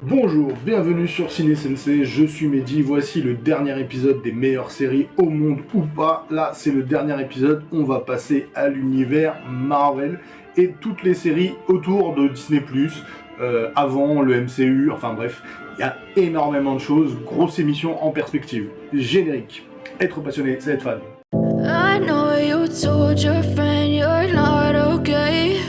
Bonjour, bienvenue sur Ciné Sensei, je suis Mehdi, voici le dernier épisode des meilleures séries au monde ou pas. Là, c'est le dernier épisode, on va passer à l'univers Marvel et toutes les séries autour de Disney+, avant le MCU, enfin bref, il y a énormément de choses, grosse émission en perspective. Générique, être passionné, c'est être fan. I know you told your friend you're not okay.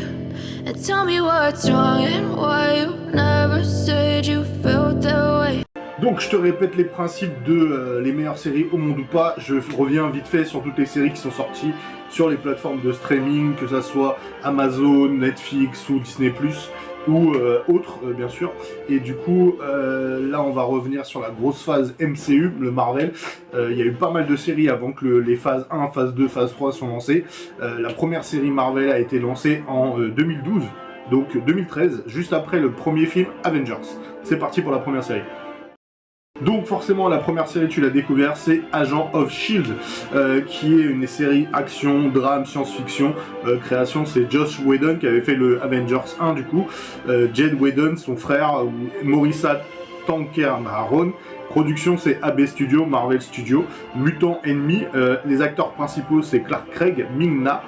And tell me what's wrong and why you never said you felt that way. Donc je te répète les principes de les meilleures séries au monde ou pas, je reviens vite fait sur toutes les séries qui sont sorties sur les plateformes de streaming, que ça soit Amazon, Netflix ou Disney+, ou autres bien sûr, et du coup là on va revenir sur la grosse phase MCU, le Marvel. Il y a eu pas mal de séries avant que les phases 1, phase 2, phase 3 sont lancées. La première série Marvel a été lancée en 2012, donc 2013, juste après le premier film Avengers. C'est parti pour la première série. Donc forcément la première série tu l'as découvert, c'est Agent of Shield, qui est une série action, drame, science-fiction. Création c'est Joss Whedon qui avait fait le Avengers 1 du coup. Jed Whedon, son frère, Morissa Tankermaron. Production c'est AB Studio, Marvel Studio. Mutant Ennemi, les acteurs principaux c'est Clark Craig, Ming-Na,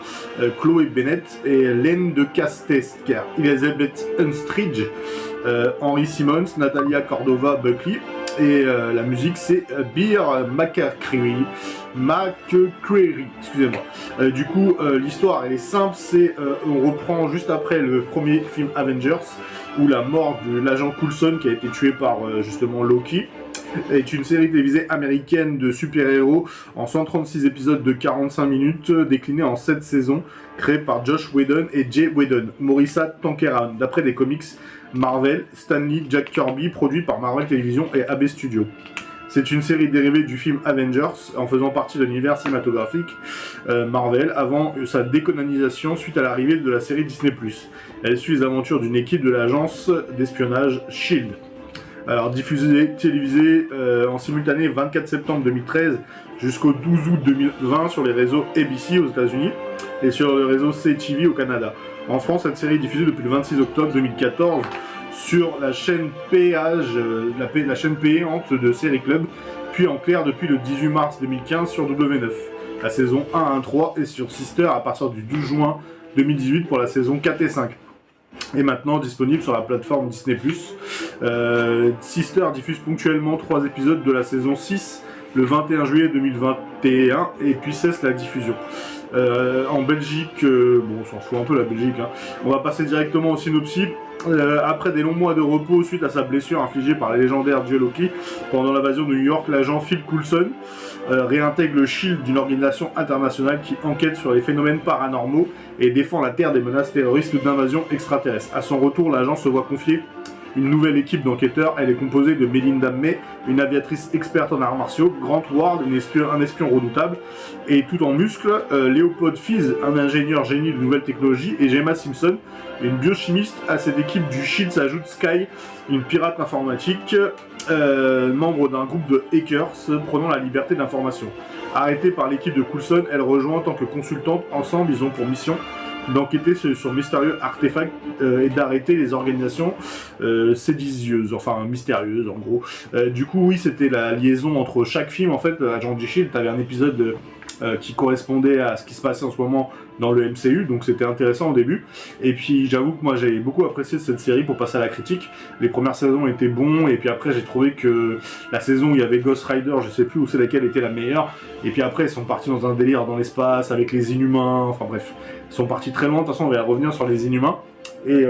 Chloé Bennett et Len de Castesker, Elizabeth Unstridge, Henry Simmons, Natalia Cordova Buckley. Et la musique c'est Beer McCreary, excusez-moi. Du coup l'histoire elle est simple, c'est on reprend juste après le premier film Avengers où la mort de l'agent Coulson qui a été tué par justement Loki est une série télévisée américaine de super-héros en 136 épisodes de 45 minutes déclinée en 7 saisons, créée par Josh Whedon et Jay Whedon, Morissa Tankermaron, d'après des comics Marvel, Stan Lee, Jack Kirby, produit par Marvel Television et AB Studio. C'est une série dérivée du film Avengers en faisant partie de l'univers cinématographique Marvel avant sa décanonisation suite à l'arrivée de la série Disney+. Elle suit les aventures d'une équipe de l'agence d'espionnage SHIELD. Alors diffusée, télévisée en simultané 24 septembre 2013 jusqu'au 12 août 2020 sur les réseaux ABC aux États-Unis et sur le réseau CTV au Canada. En France, cette série est diffusée depuis le 26 octobre 2014 sur la chaîne péage, la chaîne payante de Série Club, puis en clair depuis le 18 mars 2015 sur W9. La saison 1 à 3 est sur Sister à partir du 12 juin 2018 pour la saison 4 et 5. Et maintenant disponible sur la plateforme Disney+. Sister diffuse ponctuellement 3 épisodes de la saison 6 le 21 juillet 2021 et puis cesse la diffusion. En Belgique, bon on s'en fout un peu la Belgique, hein. On va passer directement au synopsis. Après des longs mois de repos suite à sa blessure infligée par le légendaire dieu Loki pendant l'invasion de New York, l'agent Phil Coulson réintègre le SHIELD d'une organisation internationale qui enquête sur les phénomènes paranormaux et défend la Terre des menaces terroristes d'invasion extraterrestre. À son retour, l'agent se voit confier une nouvelle équipe d'enquêteurs. Elle est composée de Melinda May, une aviatrice experte en arts martiaux, Grant Ward, un espion redoutable, et tout en muscles, Léopold Fiz, un ingénieur génie de nouvelles technologies, et Gemma Simpson, une biochimiste. À cette équipe du SHIELD s'ajoute Sky, une pirate informatique, membre d'un groupe de hackers prenant la liberté d'information. Arrêtée par l'équipe de Coulson, elle rejoint en tant que consultante. Ensemble, ils ont pour mission d'enquêter sur mystérieux artefacts et d'arrêter les organisations séditieuses, enfin mystérieuses en gros. Du coup oui, c'était la liaison entre chaque film en fait. Agent of Shield, t'avais un épisode qui correspondait à ce qui se passait en ce moment dans le MCU, donc c'était intéressant au début. Et puis j'avoue que moi j'ai beaucoup apprécié cette série pour passer à la critique. Les premières saisons étaient bons, et puis après j'ai trouvé que la saison où il y avait Ghost Rider, je sais plus où c'est laquelle était la meilleure, et puis après ils sont partis dans un délire dans l'espace avec les Inhumains, enfin bref, ils sont partis très loin. De toute façon on va revenir sur les Inhumains. Et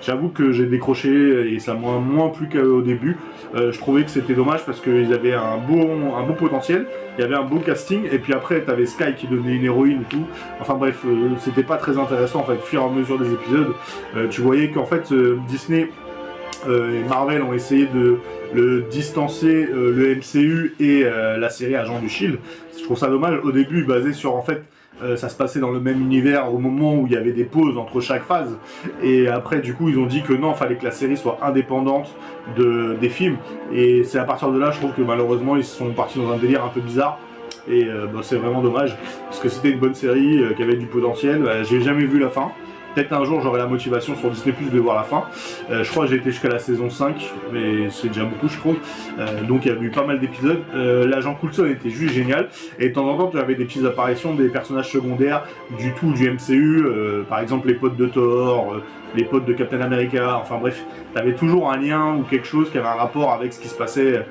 j'avoue que j'ai décroché et ça m'a moins plu qu'au début. Je trouvais que c'était dommage parce qu'ils avaient un beau potentiel, il y avait un beau casting, et puis après t'avais Sky qui donnait une héroïne et tout. Enfin bref, c'était pas très intéressant en fait. Au fur et à mesure des épisodes, tu voyais qu'en fait Disney et Marvel ont essayé de le distancer, le MCU et la série Agent du SHIELD. Je trouve ça dommage. Au début, basé sur en fait ça se passait dans le même univers au moment où il y avait des pauses entre chaque phase, et après du coup ils ont dit que non, il fallait que la série soit indépendante des films, et c'est à partir de là je trouve que malheureusement ils sont partis dans un délire un peu bizarre, et c'est vraiment dommage parce que c'était une bonne série qui avait du potentiel. J'ai jamais vu la fin, Peut-être un jour j'aurai la motivation sur Disney Plus de voir la fin. Je crois que j'ai été jusqu'à la saison 5, mais c'est déjà beaucoup je trouve. Donc il y a eu pas mal d'épisodes. L'agent Coulson était juste génial. Et de temps en temps tu avais des petites apparitions des personnages secondaires du MCU, par exemple les potes de Thor, les potes de Captain America, enfin bref, tu avais toujours un lien ou quelque chose qui avait un rapport avec ce qui se passait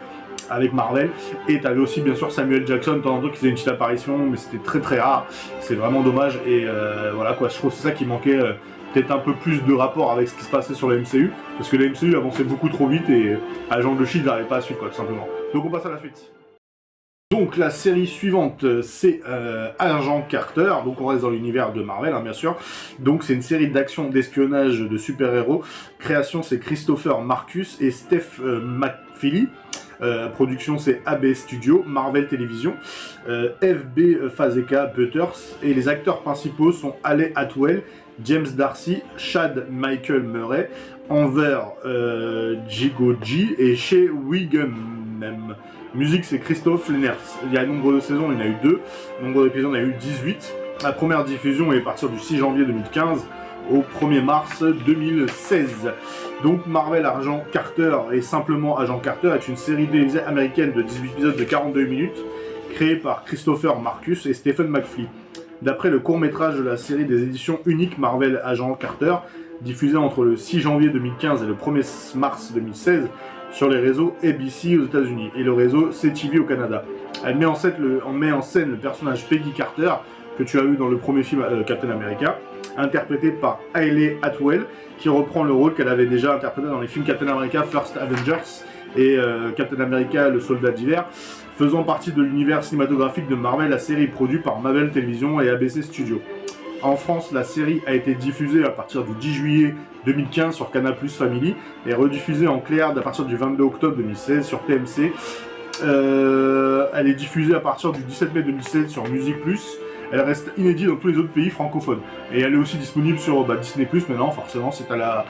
avec Marvel, et t'avais aussi bien sûr Samuel Jackson de temps en temps qui faisait une petite apparition, mais c'était très très rare, c'est vraiment dommage, et voilà quoi, je trouve que c'est ça qui manquait, peut-être un peu plus de rapport avec ce qui se passait sur la MCU, parce que la MCU avançait beaucoup trop vite et Agent de Shield n'arrivait pas à suivre quoi, tout simplement. Donc on passe à la suite. Donc la série suivante c'est Agent Carter, donc on reste dans l'univers de Marvel bien sûr, donc c'est une série d'action, d'espionnage, de super-héros, création c'est Christopher Marcus et Steph McFeely, production c'est AB Studio, Marvel Television, FB Fazeka Butters, et les acteurs principaux sont Hayley Atwell, James Darcy, Chad Michael Murray, Enver Jigoji et Shea Wiggum. Musique c'est Christophe Lenners. Il y a nombre de saisons, il y en a eu 2, nombre d'épisodes, il y en a eu 18. La première diffusion est à partir du 6 janvier 2015 au 1er mars 2016. Donc Marvel Agent Carter et simplement Agent Carter est une série télévisée américaine de 18 épisodes de 42 minutes créée par Christopher Marcus et Stephen McFeely. D'après le court-métrage de la série des éditions uniques Marvel Agent Carter, diffusé entre le 6 janvier 2015 et le 1er mars 2016 sur les réseaux ABC aux États-Unis et le réseau CTV au Canada. Elle met en scène le personnage Peggy Carter, que tu as eu dans le premier film Captain America, interprété par Hayley Atwell, qui reprend le rôle qu'elle avait déjà interprété dans les films Captain America First Avengers et Captain America le Soldat d'hiver. Faisant partie de l'univers cinématographique de Marvel, la série est produite par Marvel Television et ABC Studios. En France, la série a été diffusée à partir du 10 juillet 2015 sur Canal+ Family et rediffusée en clair à partir du 22 octobre 2016 sur TMC. Elle est diffusée à partir du 17 mai 2016 sur Musique+. Elle reste inédite dans tous les autres pays francophones. Et elle est aussi disponible sur Disney+, maintenant, forcément, si tu as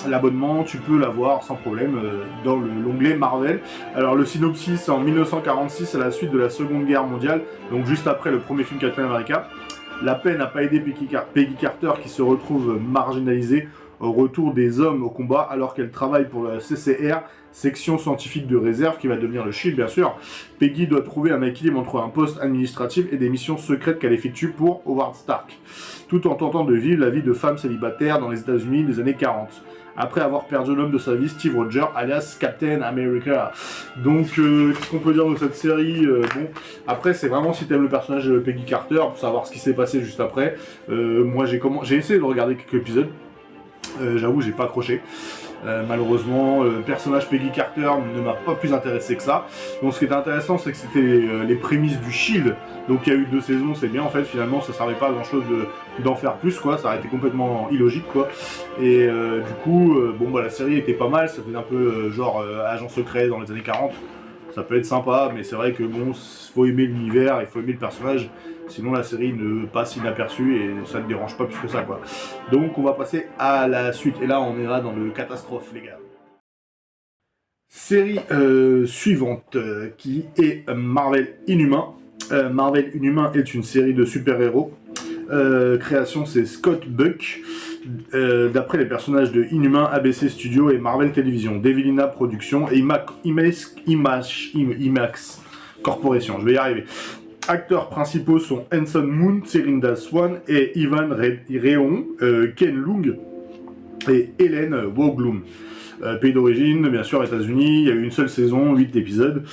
l'abonnement, tu peux la voir sans problème dans l'onglet Marvel. Alors le synopsis, en 1946, à la suite de la Seconde Guerre mondiale, donc juste après le premier film Captain America, la paix n'a pas aidé Peggy Carter qui se retrouve marginalisée au retour des hommes au combat alors qu'elle travaille pour la CCR, section scientifique de réserve qui va devenir le SHIELD bien sûr. Peggy doit trouver un équilibre entre un poste administratif et des missions secrètes qu'elle effectue pour Howard Stark, tout en tentant de vivre la vie de femme célibataire dans les États-Unis des années 40. Après avoir perdu l'homme de sa vie, Steve Rogers, alias Captain America. Donc, qu'est-ce qu'on peut dire de cette série bon, après, c'est vraiment si t'aimes le personnage de Peggy Carter, pour savoir ce qui s'est passé juste après. Moi, j'ai essayé de regarder quelques épisodes. J'avoue, j'ai pas accroché. Malheureusement, le personnage Peggy Carter ne m'a pas plus intéressé que ça. Donc ce qui était intéressant, c'est que c'était les prémices du SHIELD. Donc il y a eu 2 saisons, c'est bien en fait, finalement ça servait pas à grand chose d'en faire plus quoi, ça aurait été complètement illogique quoi. Et du coup, bon bah la série était pas mal, ça faisait un peu genre agent secret dans les années 40. Ça peut être sympa, mais c'est vrai que bon, faut aimer l'univers, il faut aimer le personnage, sinon la série ne passe inaperçue et ça ne dérange pas plus que ça quoi. Donc on va passer à la suite, et là on est là dans le catastrophe les gars. Série suivante qui est Marvel Inhumain. Marvel Inhumain est une série de super-héros. Création c'est Scott Buck. D'après les personnages de Inhumain, ABC Studio et Marvel Television, Devilina Productions et IMAX Corporation. Je vais y arriver. Acteurs principaux sont Anson Moon, Serinda Swan et Ivan Reon, Ken Leung et Hélène Woglum. Pays d'origine, bien sûr, États-Unis. Il y a eu une seule saison, 8 épisodes.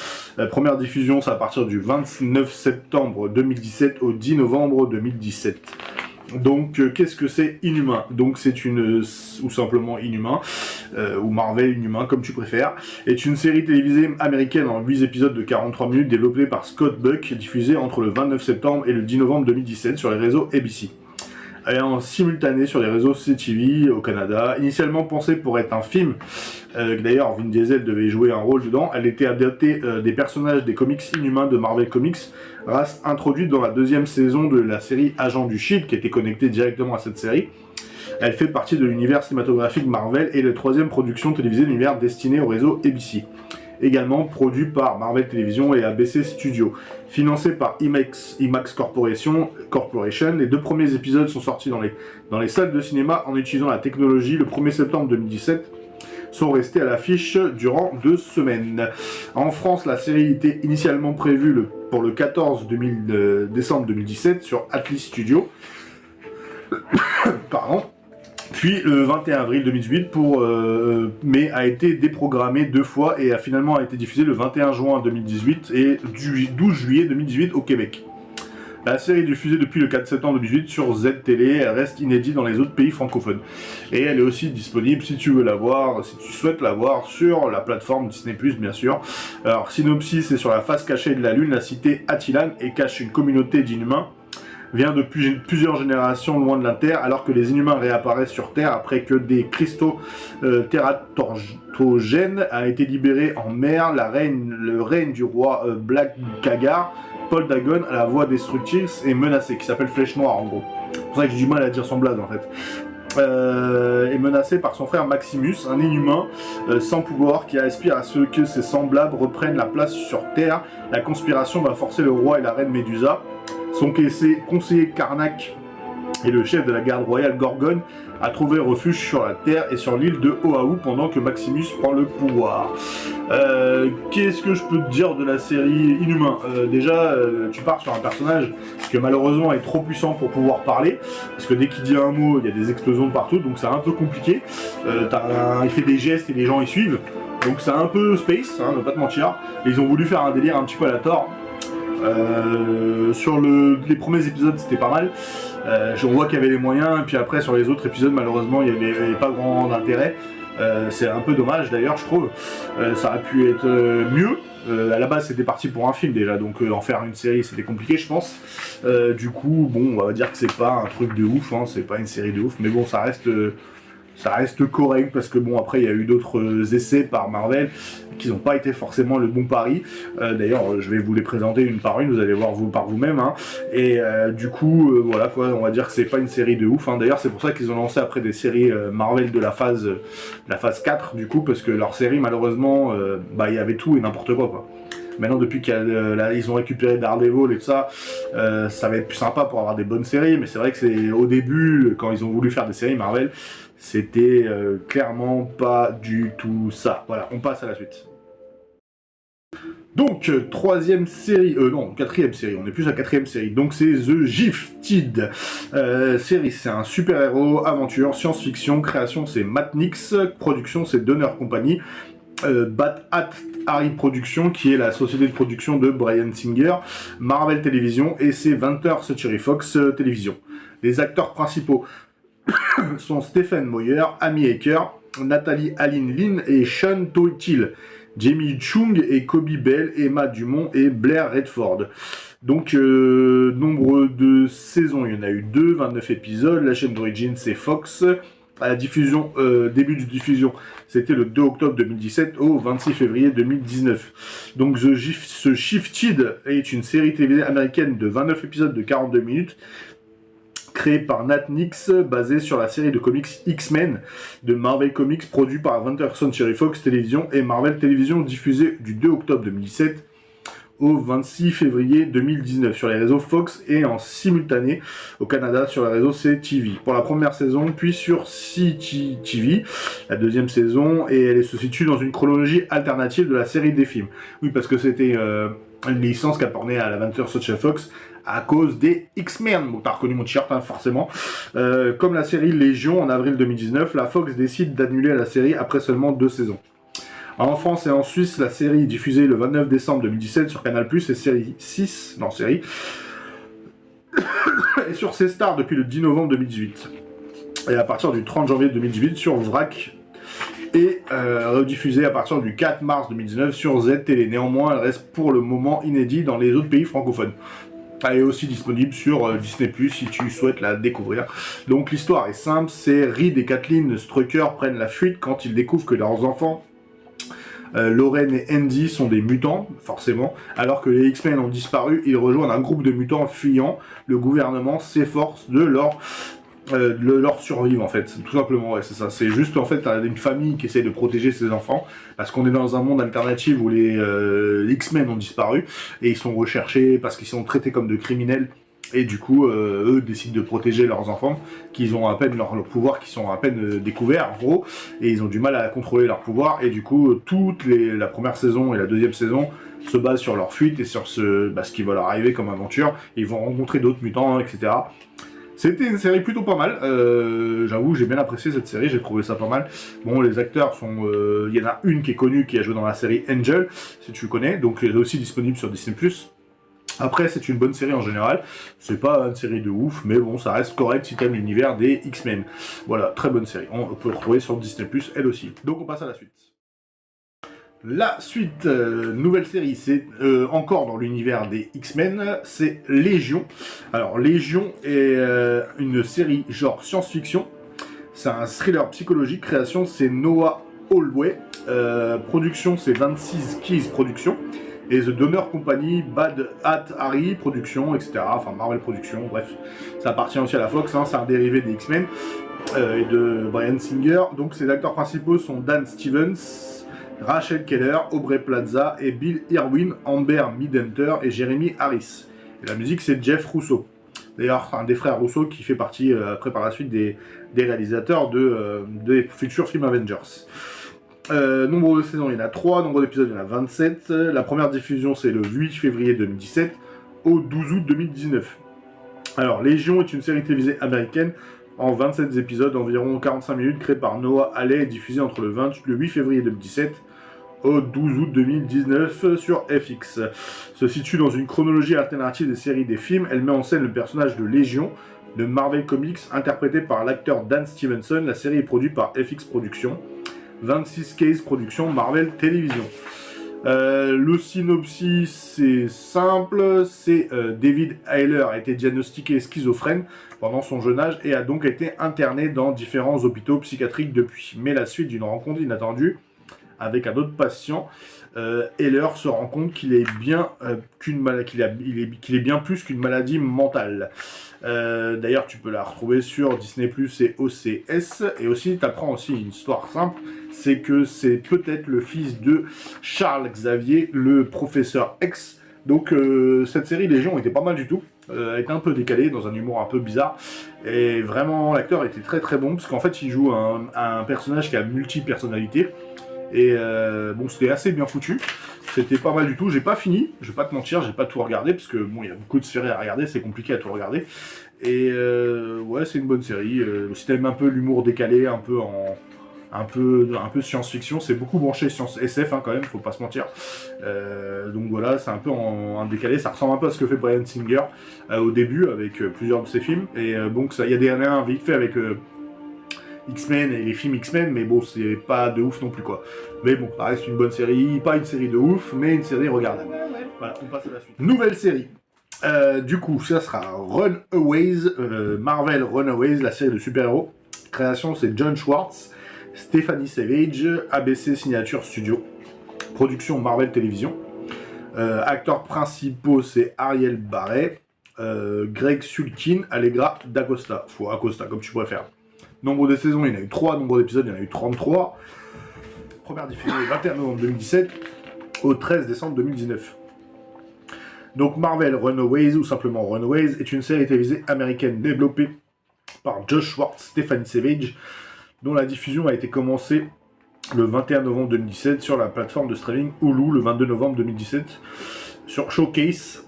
Première diffusion, c'est à partir du 29 septembre 2017 au 10 novembre 2017. Donc, qu'est-ce que c'est Inhumain? Donc, c'est ou simplement Inhumain, ou Marvel Inhumain, comme tu préfères, est une série télévisée américaine en 8 épisodes de 43 minutes développée par Scott Buck, diffusée entre le 29 septembre et le 10 novembre 2017 sur les réseaux ABC. Elle est en simultané sur les réseaux CTV au Canada. Initialement pensée pour être un film, d'ailleurs Vin Diesel devait jouer un rôle dedans, elle était adaptée des personnages des comics Inhumains de Marvel Comics, race introduite dans la 2e saison de la série Agent du SHIELD qui était connectée directement à cette série. Elle fait partie de l'univers cinématographique Marvel et la 3e production télévisée de l'univers destinée au réseau ABC. également produit par Marvel Television et ABC Studios. Financé par IMAX Corporation, les 2 premiers épisodes sont sortis dans les salles de cinéma en utilisant la technologie le 1er septembre 2017, sont restés à l'affiche durant 2 semaines. En France, la série était initialement prévue pour le 14 décembre 2017 sur Atlas Studio. Pardon. Puis le 21 avril 2018, mais a été déprogrammé 2 fois et a finalement été diffusé le 21 juin 2018 et du 12 juillet 2018 au Québec. La série est diffusée depuis le 4 septembre 2018 sur Z-Télé, elle reste inédite dans les autres pays francophones. Et elle est aussi disponible si tu veux la voir, si tu souhaites la voir sur la plateforme Disney+, bien sûr. Alors, synopsis, c'est sur la face cachée de la Lune, la cité Attilan et cache une communauté d'inhumains vient de plusieurs générations loin de la Terre, alors que les inhumains réapparaissent sur Terre après que des cristaux tératogènes a été libéré en mer. Le règne du roi Black Kagar, Paul Dagon, à la voix destructrice, est menacé, qui s'appelle Flèche Noire en gros. C'est pour ça que j'ai du mal à dire son blaze en fait. Est menacé par son frère Maximus, un inhumain sans pouvoir qui aspire à ce que ses semblables reprennent la place sur Terre. La conspiration va forcer le roi et la reine Médusa. Son conseiller Karnak et le chef de la garde royale Gorgon a trouvé refuge sur la Terre et sur l'île de Oahu pendant que Maximus prend le pouvoir. Qu'est-ce que je peux te dire de la série Inhumain? Déjà, tu pars sur un personnage qui malheureusement est trop puissant pour pouvoir parler, parce que dès qu'il dit un mot, il y a des explosions de partout, donc c'est un peu compliqué. Il fait des gestes et les gens y suivent, donc c'est un peu space, ne pas te mentir. Et ils ont voulu faire un délire un petit peu à la Thor. Sur les premiers épisodes c'était pas mal, on voit qu'il y avait les moyens, et puis après sur les autres épisodes malheureusement il n'y avait pas grand intérêt, c'est un peu dommage d'ailleurs je trouve, ça aurait pu être mieux. À la base c'était parti pour un film déjà, donc en faire une série c'était compliqué je pense. Du coup bon on va dire que c'est pas un truc de ouf, c'est pas une série de ouf, mais bon ça reste correct parce que bon après il y a eu d'autres essais par Marvel qui n'ont pas été forcément le bon pari. D'ailleurs je vais vous les présenter une par une, vous allez voir par vous-même. Et du coup voilà quoi, on va dire que c'est pas une série de ouf. D'ailleurs c'est pour ça qu'ils ont lancé après des séries Marvel de la phase 4 du coup, parce que leur série malheureusement il y avait tout et n'importe quoi. Maintenant, depuis qu'ils ont récupéré Daredevil et tout ça, ça va être plus sympa pour avoir des bonnes séries. Mais c'est vrai que c'est au début, quand ils ont voulu faire des séries Marvel, c'était clairement pas du tout ça. Voilà, on passe à la suite. Donc, quatrième série, on est plus à la 4e série, donc c'est The Gifted. Série, c'est un super-héros, aventure, science-fiction, création c'est Matt Nix, production c'est Donner Company, Bat Hat Harry Productions, qui est la société de production de Bryan Singer, Marvel Television et c'est 20h Century Fox Television. Les acteurs principaux sont Stephen Moyer, Amy Acker, Nathalie Aline Lin et Sean Toitil, Jamie Chung et Kobe Bell, Emma Dumont et Blair Redford. Donc nombre de saisons, il y en a eu 2, 29 épisodes, la chaîne d'origine c'est Fox. À la diffusion, début de diffusion, c'était le 2 octobre 2017 au 26 février 2019. Donc The Shifted est une série télévisée américaine de 29 épisodes de 42 minutes, créée par Nat Nix, basée sur la série de comics X-Men de Marvel Comics, produit par 20th Century Fox Television et Marvel Television, diffusée du 2 octobre 2017 au 26 février 2019 sur les réseaux Fox et en simultané au Canada sur le réseau CTV pour la première saison, puis sur CTV la deuxième saison, et elle se situe dans une chronologie alternative de la série des films. Oui, parce que c'était une licence qui appartenait à la 20th Century Fox à cause des X-Men. Bon, t'as reconnu mon t-shirt, forcément. Comme la série Légion en avril 2019, la Fox décide d'annuler la série après seulement 2 saisons. En France et en Suisse, la série est diffusée le 29 décembre 2017 sur Canal+, et série 6, et sur C-Star depuis le 10 novembre 2018. Et à partir du 30 janvier 2018 sur VRAC, et rediffusée à partir du 4 mars 2019 sur Z-Télé. Néanmoins, elle reste pour le moment inédite dans les autres pays francophones. Elle est aussi disponible sur Disney+, si tu souhaites la découvrir. Donc l'histoire est simple, c'est Reed et Kathleen Strucker prennent la fuite quand ils découvrent que leurs enfants Lauren et Andy sont des mutants, forcément. Alors que les X-Men ont disparu, ils rejoignent un groupe de mutants fuyants. Le gouvernement s'efforce de leur leur survivre en fait, tout simplement, ouais, c'est ça. C'est juste en fait une famille qui essaie de protéger ses enfants, parce qu'on est dans un monde alternatif où les X-Men ont disparu, et ils sont recherchés parce qu'ils sont traités comme de criminels, et du coup, eux décident de protéger leurs enfants, qu'ils ont à peine leur pouvoir, qui sont à peine découverts en gros, et ils ont du mal à contrôler leur pouvoir, et du coup, la première saison et la deuxième saison se basent sur leur fuite et sur ce qui va leur arriver comme aventure. Ils vont rencontrer d'autres mutants, etc. C'était une série plutôt pas mal, j'avoue, j'ai bien apprécié cette série, j'ai trouvé ça pas mal. Bon, les acteurs sont... Il y en a une qui est connue, qui a joué dans la série Angel, si tu connais, donc elle est aussi disponible sur Disney+. Après, c'est une bonne série en général, c'est pas une série de ouf, mais bon, ça reste correct si t'aimes l'univers des X-Men. Voilà, très bonne série, on peut le retrouver sur Disney+, elle aussi. Donc on passe à la suite. La suite, nouvelle série, c'est encore dans l'univers des X-Men, c'est Légion. Alors Légion est une série genre science-fiction, c'est un thriller psychologique, création c'est Noah Holloway, production c'est 26 Keys Production, et The Donner Company, Bad Hat Harry Production, etc. Enfin Marvel Production, bref, ça appartient aussi à la Fox, hein, c'est un dérivé des X-Men et de Bryan Singer. Donc ses acteurs principaux sont Dan Stevens, Rachel Keller, Aubrey Plaza et Bill Irwin, Amber Midhunter et Jeremy Harris. Et la musique c'est Jeff Russo. D'ailleurs un des frères Russo qui fait partie après par la suite des réalisateurs des futurs films Avengers. Nombre de saisons il y en a 3, nombre d'épisodes il y en a 27. La première diffusion c'est le 8 février 2017 au 12 août 2019. Alors Légion est une série télévisée américaine en 27 épisodes, environ 45 minutes, créée par Noah Hawley et diffusée entre le 8 février 2017 au 12 août 2019 sur FX. Se situe dans une chronologie alternative des séries des films. Elle met en scène le personnage de Légion de Marvel Comics, interprété par l'acteur Dan Stevenson. La série est produite par FX Productions, 26 Case Productions, Marvel Télévision. Le synopsis c'est simple, c'est David Hayler a été diagnostiqué schizophrène pendant son jeune âge et a donc été interné dans différents hôpitaux psychiatriques depuis. Mais la suite d'une rencontre inattendue avec un autre patient, Hayler se rend compte qu'il est bien qu'il est bien plus qu'une maladie mentale. D'ailleurs, tu peux la retrouver sur Disney+ et OCS. Et aussi, tu apprends aussi une histoire simple, c'est que c'est peut-être le fils de Charles Xavier, le professeur X. Donc, cette série Légion était pas mal du tout. Elle était un peu décalée, dans un humour un peu bizarre. Et vraiment, l'acteur était très très bon, parce qu'en fait, il joue un personnage qui a multi-personnalité. Et bon, c'était assez bien foutu. C'était pas mal du tout. J'ai pas fini, je vais pas te mentir, j'ai pas tout regardé, parce que bon, il y a beaucoup de séries à regarder, c'est compliqué à tout regarder. Et ouais, c'est une bonne série. Si t'aimes un peu l'humour décalé, un peu science-fiction, c'est beaucoup branché science SF hein, quand même, faut pas se mentir. Donc voilà, c'est un peu en décalé, ça ressemble un peu à ce que fait Bryan Singer au début avec plusieurs de ses films. Et bon, il y a des liens vite fait avec X-Men et les films X-Men, mais bon, c'est pas de ouf non plus quoi. Mais bon, ça reste une bonne série, pas une série de ouf, mais une série regardable. Voilà, on passe à la suite. Nouvelle série. Du coup, ça sera Runaways, Marvel Runaways, la série de super-héros. Création, c'est John Schwartz, Stephanie Savage, ABC Signature Studio. Production Marvel Télévision. Acteurs principaux, c'est Ariel Barret, Greg Sulkin, Allegra d'Acosta. Faut Acosta, comme tu préfères. Nombre de saisons, il y en a eu 3, nombre d'épisodes, il y en a eu 33. Première diffusion le 21 novembre 2017 au 13 décembre 2019. Donc Marvel Runaways, ou simplement Runaways, est une série télévisée américaine développée par Josh Schwartz, Stephanie Savage, dont la diffusion a été commencée le 21 novembre 2017 sur la plateforme de streaming Hulu le 22 novembre 2017 sur Showcase.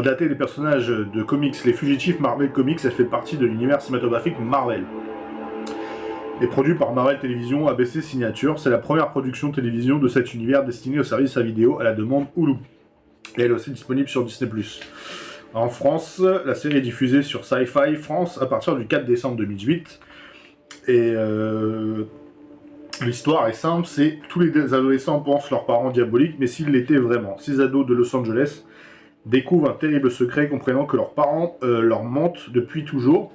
Daté des personnages de comics, les fugitifs Marvel Comics, elle fait partie de l'univers cinématographique Marvel. Et produit par Marvel Télévision, ABC Signature, c'est la première production télévision de cet univers destinée au service à vidéo à la demande Hulu. Et elle est aussi disponible sur Disney+. En France, la série est diffusée sur Sci-Fi France à partir du 4 décembre 2018. Et l'histoire est simple, c'est tous les adolescents pensent leurs parents diaboliques, mais s'ils l'étaient vraiment. 6 ados de Los Angeles découvrent un terrible secret comprenant que leurs parents leur mentent depuis toujours.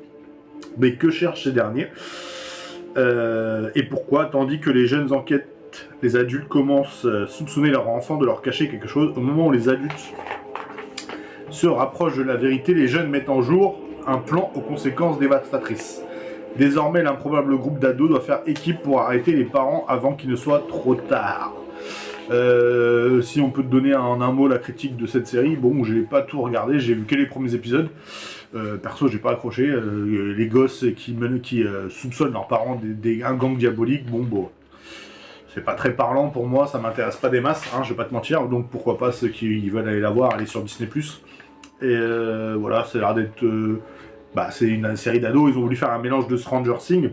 Mais que cherchent ces derniers et pourquoi, tandis que les jeunes enquêtent, les adultes commencent à soupçonner leurs enfants de leur cacher quelque chose. Au moment où les adultes se rapprochent de la vérité, les jeunes mettent en jour un plan aux conséquences dévastatrices. Désormais, l'improbable groupe d'ados doit faire équipe pour arrêter les parents avant qu'il ne soit trop tard. Si on peut te donner en un mot la critique de cette série, bon, j'ai pas tout regardé, j'ai vu que les premiers épisodes. Perso, j'ai pas accroché. Les gosses qui soupçonnent leurs parents un gang diabolique, bon, c'est pas très parlant pour moi, ça m'intéresse pas des masses, hein, je vais pas te mentir. Donc pourquoi pas ceux qui veulent aller la voir, aller sur Disney+. Et voilà, ça a l'air d'être... c'est une série d'ados, ils ont voulu faire un mélange de Stranger Things,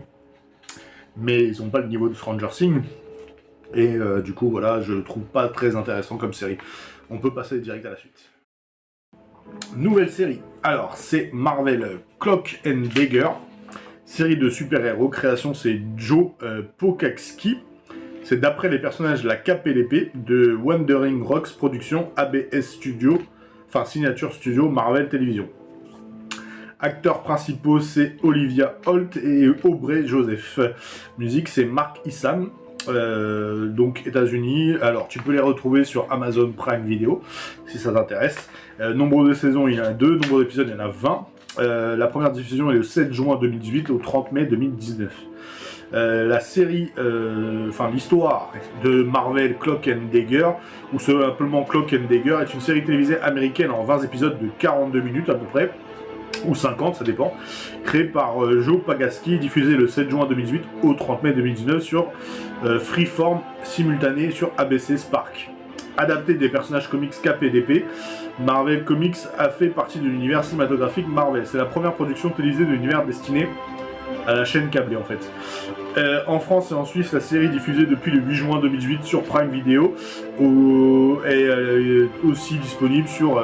mais ils ont pas le niveau de Stranger Things. Et du coup, voilà, je le trouve pas très intéressant comme série. On peut passer direct à la suite. Nouvelle série. Alors, c'est Marvel Cloak and Dagger. Série de super-héros. Création, c'est Joe Pokaski. C'est d'après les personnages de la Cape et l'épée de Wandering Rocks Productions, ABS Studio, enfin Signature Studio, Marvel Television. Acteurs principaux, c'est Olivia Holt et Aubrey Joseph. Musique, c'est Mark Issam. Donc États-Unis. Alors tu peux les retrouver sur Amazon Prime Video si ça t'intéresse. Nombre de saisons, il y en a 2, nombre d'épisodes, il y en a 20. La première diffusion est le 7 juin 2018 au 30 mai 2019. La série, l'histoire de Marvel Cloak and Dagger, ou simplement Cloak and Dagger, est une série télévisée américaine en 20 épisodes de 42 minutes à peu près, ou 50, ça dépend, créé par Joe Pagaski, diffusé le 7 juin 2018 au 30 mai 2019 sur Freeform, simultané sur ABC Spark. Adapté des personnages comics Cap et d'épée, Marvel Comics a fait partie de l'univers cinématographique Marvel. C'est la première production télévisée de l'univers destinée à la chaîne câblée en fait. En France et en Suisse, la série est diffusée depuis le 8 juin 2018 sur Prime Video et aussi disponible sur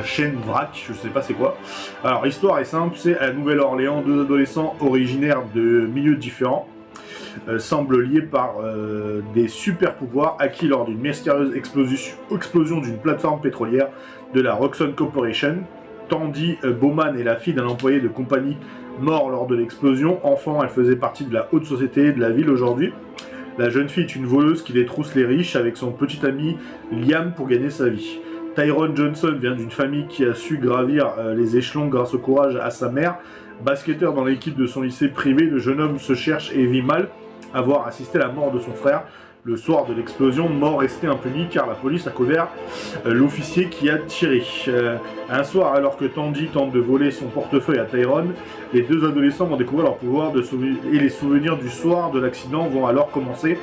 chaîne VRAC, je sais pas c'est quoi. Alors l'histoire est simple, c'est à la Nouvelle-Orléans, 2 adolescents originaires de milieux différents semblent liés par des super pouvoirs acquis lors d'une mystérieuse explosion d'une plateforme pétrolière de la Roxxon Corporation. Tandy Bowman est la fille d'un employé de compagnie mort lors de l'explosion. Enfant, elle faisait partie de la haute société de la ville aujourd'hui. La jeune fille est une voleuse qui détrousse les riches avec son petit ami Liam pour gagner sa vie. Tyrone Johnson vient d'une famille qui a su gravir les échelons grâce au courage à sa mère. Basketteur dans l'équipe de son lycée privé, le jeune homme se cherche et vit mal à voir assister à la mort de son frère. Le soir de l'explosion, mort resté impuni car la police a couvert l'officier qui a tiré. Un soir, alors que Tandy tente de voler son portefeuille à Tyrone, les deux adolescents vont découvrir leur pouvoir et les souvenirs du soir de l'accident vont alors commencer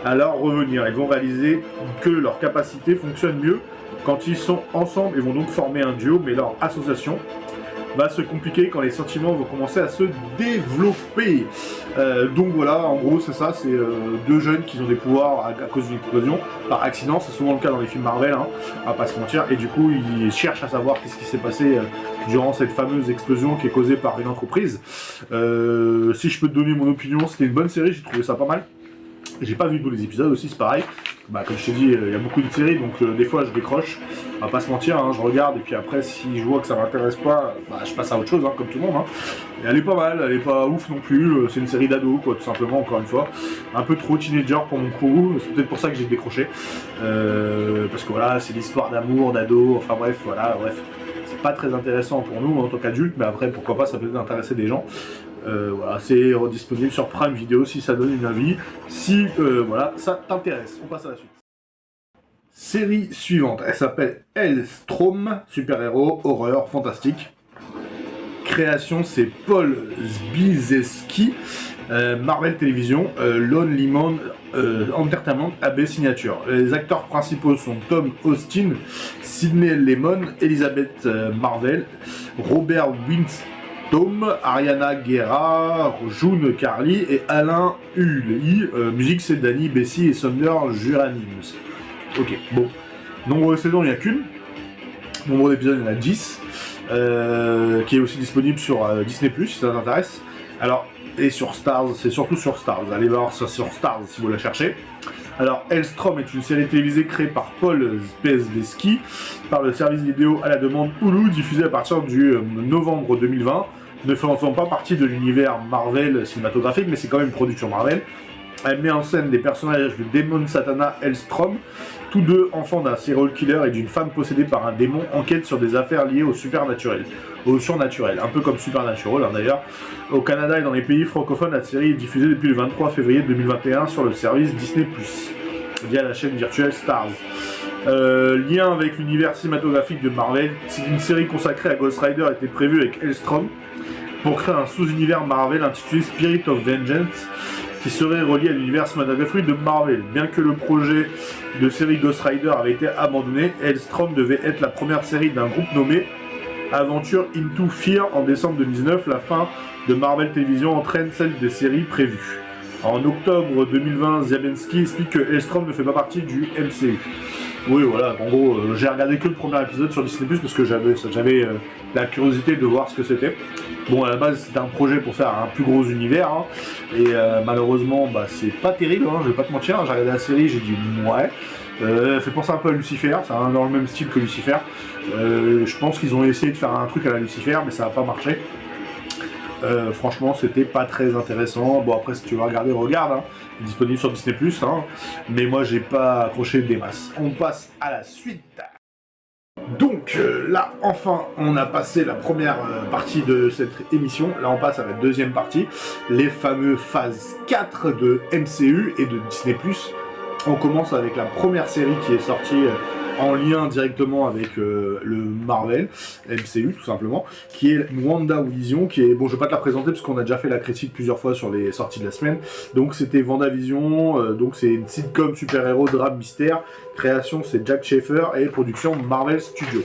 à leur revenir. Ils vont réaliser que leur capacité fonctionne mieux quand ils sont ensemble et vont donc former un duo, mais leur association va se compliquer quand les sentiments vont commencer à se développer. Donc voilà, en gros c'est ça, c'est deux jeunes qui ont des pouvoirs à cause d'une explosion, par accident, c'est souvent le cas dans les films Marvel, hein, on va pas se mentir, et du coup ils cherchent à savoir qu'est-ce qui s'est passé durant cette fameuse explosion qui est causée par une entreprise. Si je peux te donner mon opinion, c'était une bonne série, j'ai trouvé ça pas mal. J'ai pas vu tous les épisodes aussi, c'est pareil. Comme je t'ai dit, il y a beaucoup de séries, donc des fois je décroche. On va pas se mentir, hein, je regarde et puis après si je vois que ça m'intéresse pas, je passe à autre chose, hein, comme tout le monde. Hein. Et elle est pas mal, elle est pas ouf non plus. C'est une série d'ados, quoi, tout simplement, encore une fois. Un peu trop teenager pour mon coup, c'est peut-être pour ça que j'ai décroché. Parce que voilà, c'est l'histoire d'amour, d'ados, enfin bref, voilà, bref. C'est pas très intéressant pour nous en tant qu'adultes, mais après pourquoi pas, ça peut intéresser des gens. Voilà, c'est disponible sur Prime Video si ça donne une avis. Si voilà, ça t'intéresse, on passe à la suite. Série suivante, elle s'appelle Hellstrom, super-héros, horreur, fantastique. Création, c'est Paul Zbizewski, Marvel Television, Lonely Man Entertainment, AB Signature. Les acteurs principaux sont Tom Austin, Sidney Lemon, Elizabeth Marvel, Robert Winston, Ariana Guerra, June Carly et Alain Hully. Musique, c'est Danny Bessie et Sumner Juranims. Ok, bon. Nombre de saisons, il n'y a qu'une. Nombre d'épisodes, il y en a 10. Qui est aussi disponible sur Disney+, si ça t'intéresse. Alors, et sur Stars, c'est surtout sur Stars. Allez voir ça sur Stars si vous la cherchez. Alors, Hellstrom est une série télévisée créée par Paul Zbizewski par le service vidéo à la demande Hulu, diffusée à partir du novembre 2020. Ne faisant pas partie de l'univers Marvel cinématographique, mais c'est quand même une production Marvel. Elle met en scène des personnages de Damon Satana Hellstrom, tous deux enfants d'un serial killer et d'une femme possédée par un démon, enquête sur des affaires liées au surnaturel, un peu comme Supernatural d'ailleurs. Au Canada et dans les pays francophones, la série est diffusée depuis le 23 février 2021 sur le service Disney+, via la chaîne virtuelle Stars. Lien avec l'univers cinématographique de Marvel, si une série consacrée à Ghost Rider était prévue avec Hellstrom pour créer un sous-univers Marvel intitulé Spirit of Vengeance, qui serait relié à l'univers cinématographique de Marvel. Bien que le projet de série Ghost Rider avait été abandonné, Hellstrom devait être la première série d'un groupe nommé Aventure Into Fear en décembre 2019. La fin de Marvel Television entraîne celle des séries prévues. En octobre 2020, Ziabinsky explique que Hellstrom ne fait pas partie du MCU. Oui, voilà, en gros, j'ai regardé que le premier épisode sur Disney+, parce que j'avais la curiosité de voir ce que c'était. Bon, à la base, c'était un projet pour faire un plus gros univers, hein, et malheureusement, bah, c'est pas terrible, hein, je vais pas te mentir, j'ai regardé la série, j'ai dit ouais, fait penser un peu à Lucifer, c'est dans le même style que Lucifer. Je pense qu'ils ont essayé de faire un truc à la Lucifer, mais ça n'a pas marché. Franchement, c'était pas très intéressant. Bon, après, si tu veux regarder, regarde, hein. Disponible sur Disney+, hein. Mais moi, j'ai pas accroché des masses. On passe à la suite. Donc là, enfin, on a passé la première partie de cette émission. Là, on passe à la deuxième partie, les fameux phases 4 de MCU et de Disney+. On commence avec la première série qui est sortie en lien directement avec le Marvel, MCU tout simplement, qui est WandaVision, qui est, bon, je vais pas te la présenter parce qu'on a déjà fait la critique plusieurs fois sur les sorties de la semaine. Donc c'était WandaVision, donc c'est une sitcom super-héros, drame, mystère, création c'est Jack Schaeffer et production Marvel Studios.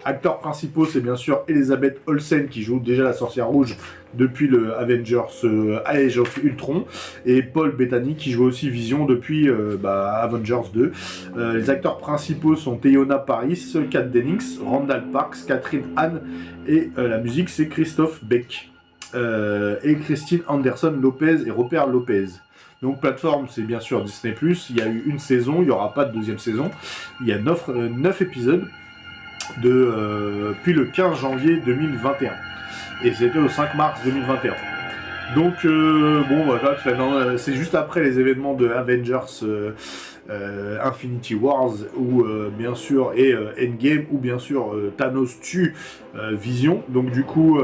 Acteurs principaux, c'est bien sûr Elizabeth Olsen qui joue déjà la Sorcière Rouge depuis le Avengers Age of Ultron, et Paul Bettany qui joue aussi Vision depuis Avengers 2. Les acteurs principaux sont Teyona Paris, Kat Dennings, Randall Parks, Catherine Hahn, et la musique c'est Christophe Beck, et Christine Anderson Lopez et Robert Lopez. Donc plateforme, c'est bien sûr Disney+, il y a eu une saison, il n'y aura pas de deuxième saison, il y a 9 épisodes, puis le 15 janvier 2021 et c'était au 5 mars 2021. Donc bon voilà, c'est juste après les événements de Avengers Infinity Wars où bien sûr et Endgame où bien sûr Thanos tue Vision. Donc du coup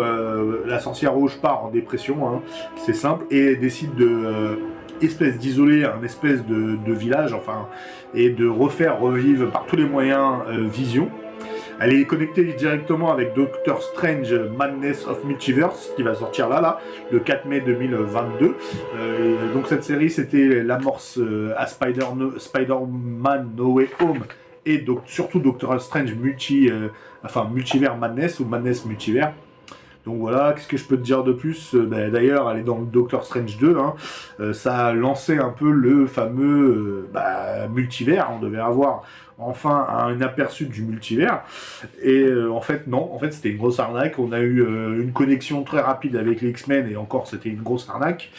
la Sorcière Rouge part en dépression, hein, c'est simple, et décide d'isoler un espèce de village, enfin, et de revivre par tous les moyens Vision. Elle est connectée directement avec Doctor Strange Madness of Multiverse qui va sortir là, le 4 mai 2022. Donc cette série, c'était l'amorce à Spider-Man No Way Home et donc surtout Doctor Strange Multiverse Madness ou Madness Multivers. Donc voilà, qu'est-ce que je peux te dire de plus ? D'ailleurs, elle est dans le Doctor Strange 2, hein. Ça a lancé un peu le fameux multivers. On devait avoir enfin un aperçu du multivers. Et en fait, non. En fait, c'était une grosse arnaque. On a eu une connexion très rapide avec les X-Men et encore, c'était une grosse arnaque.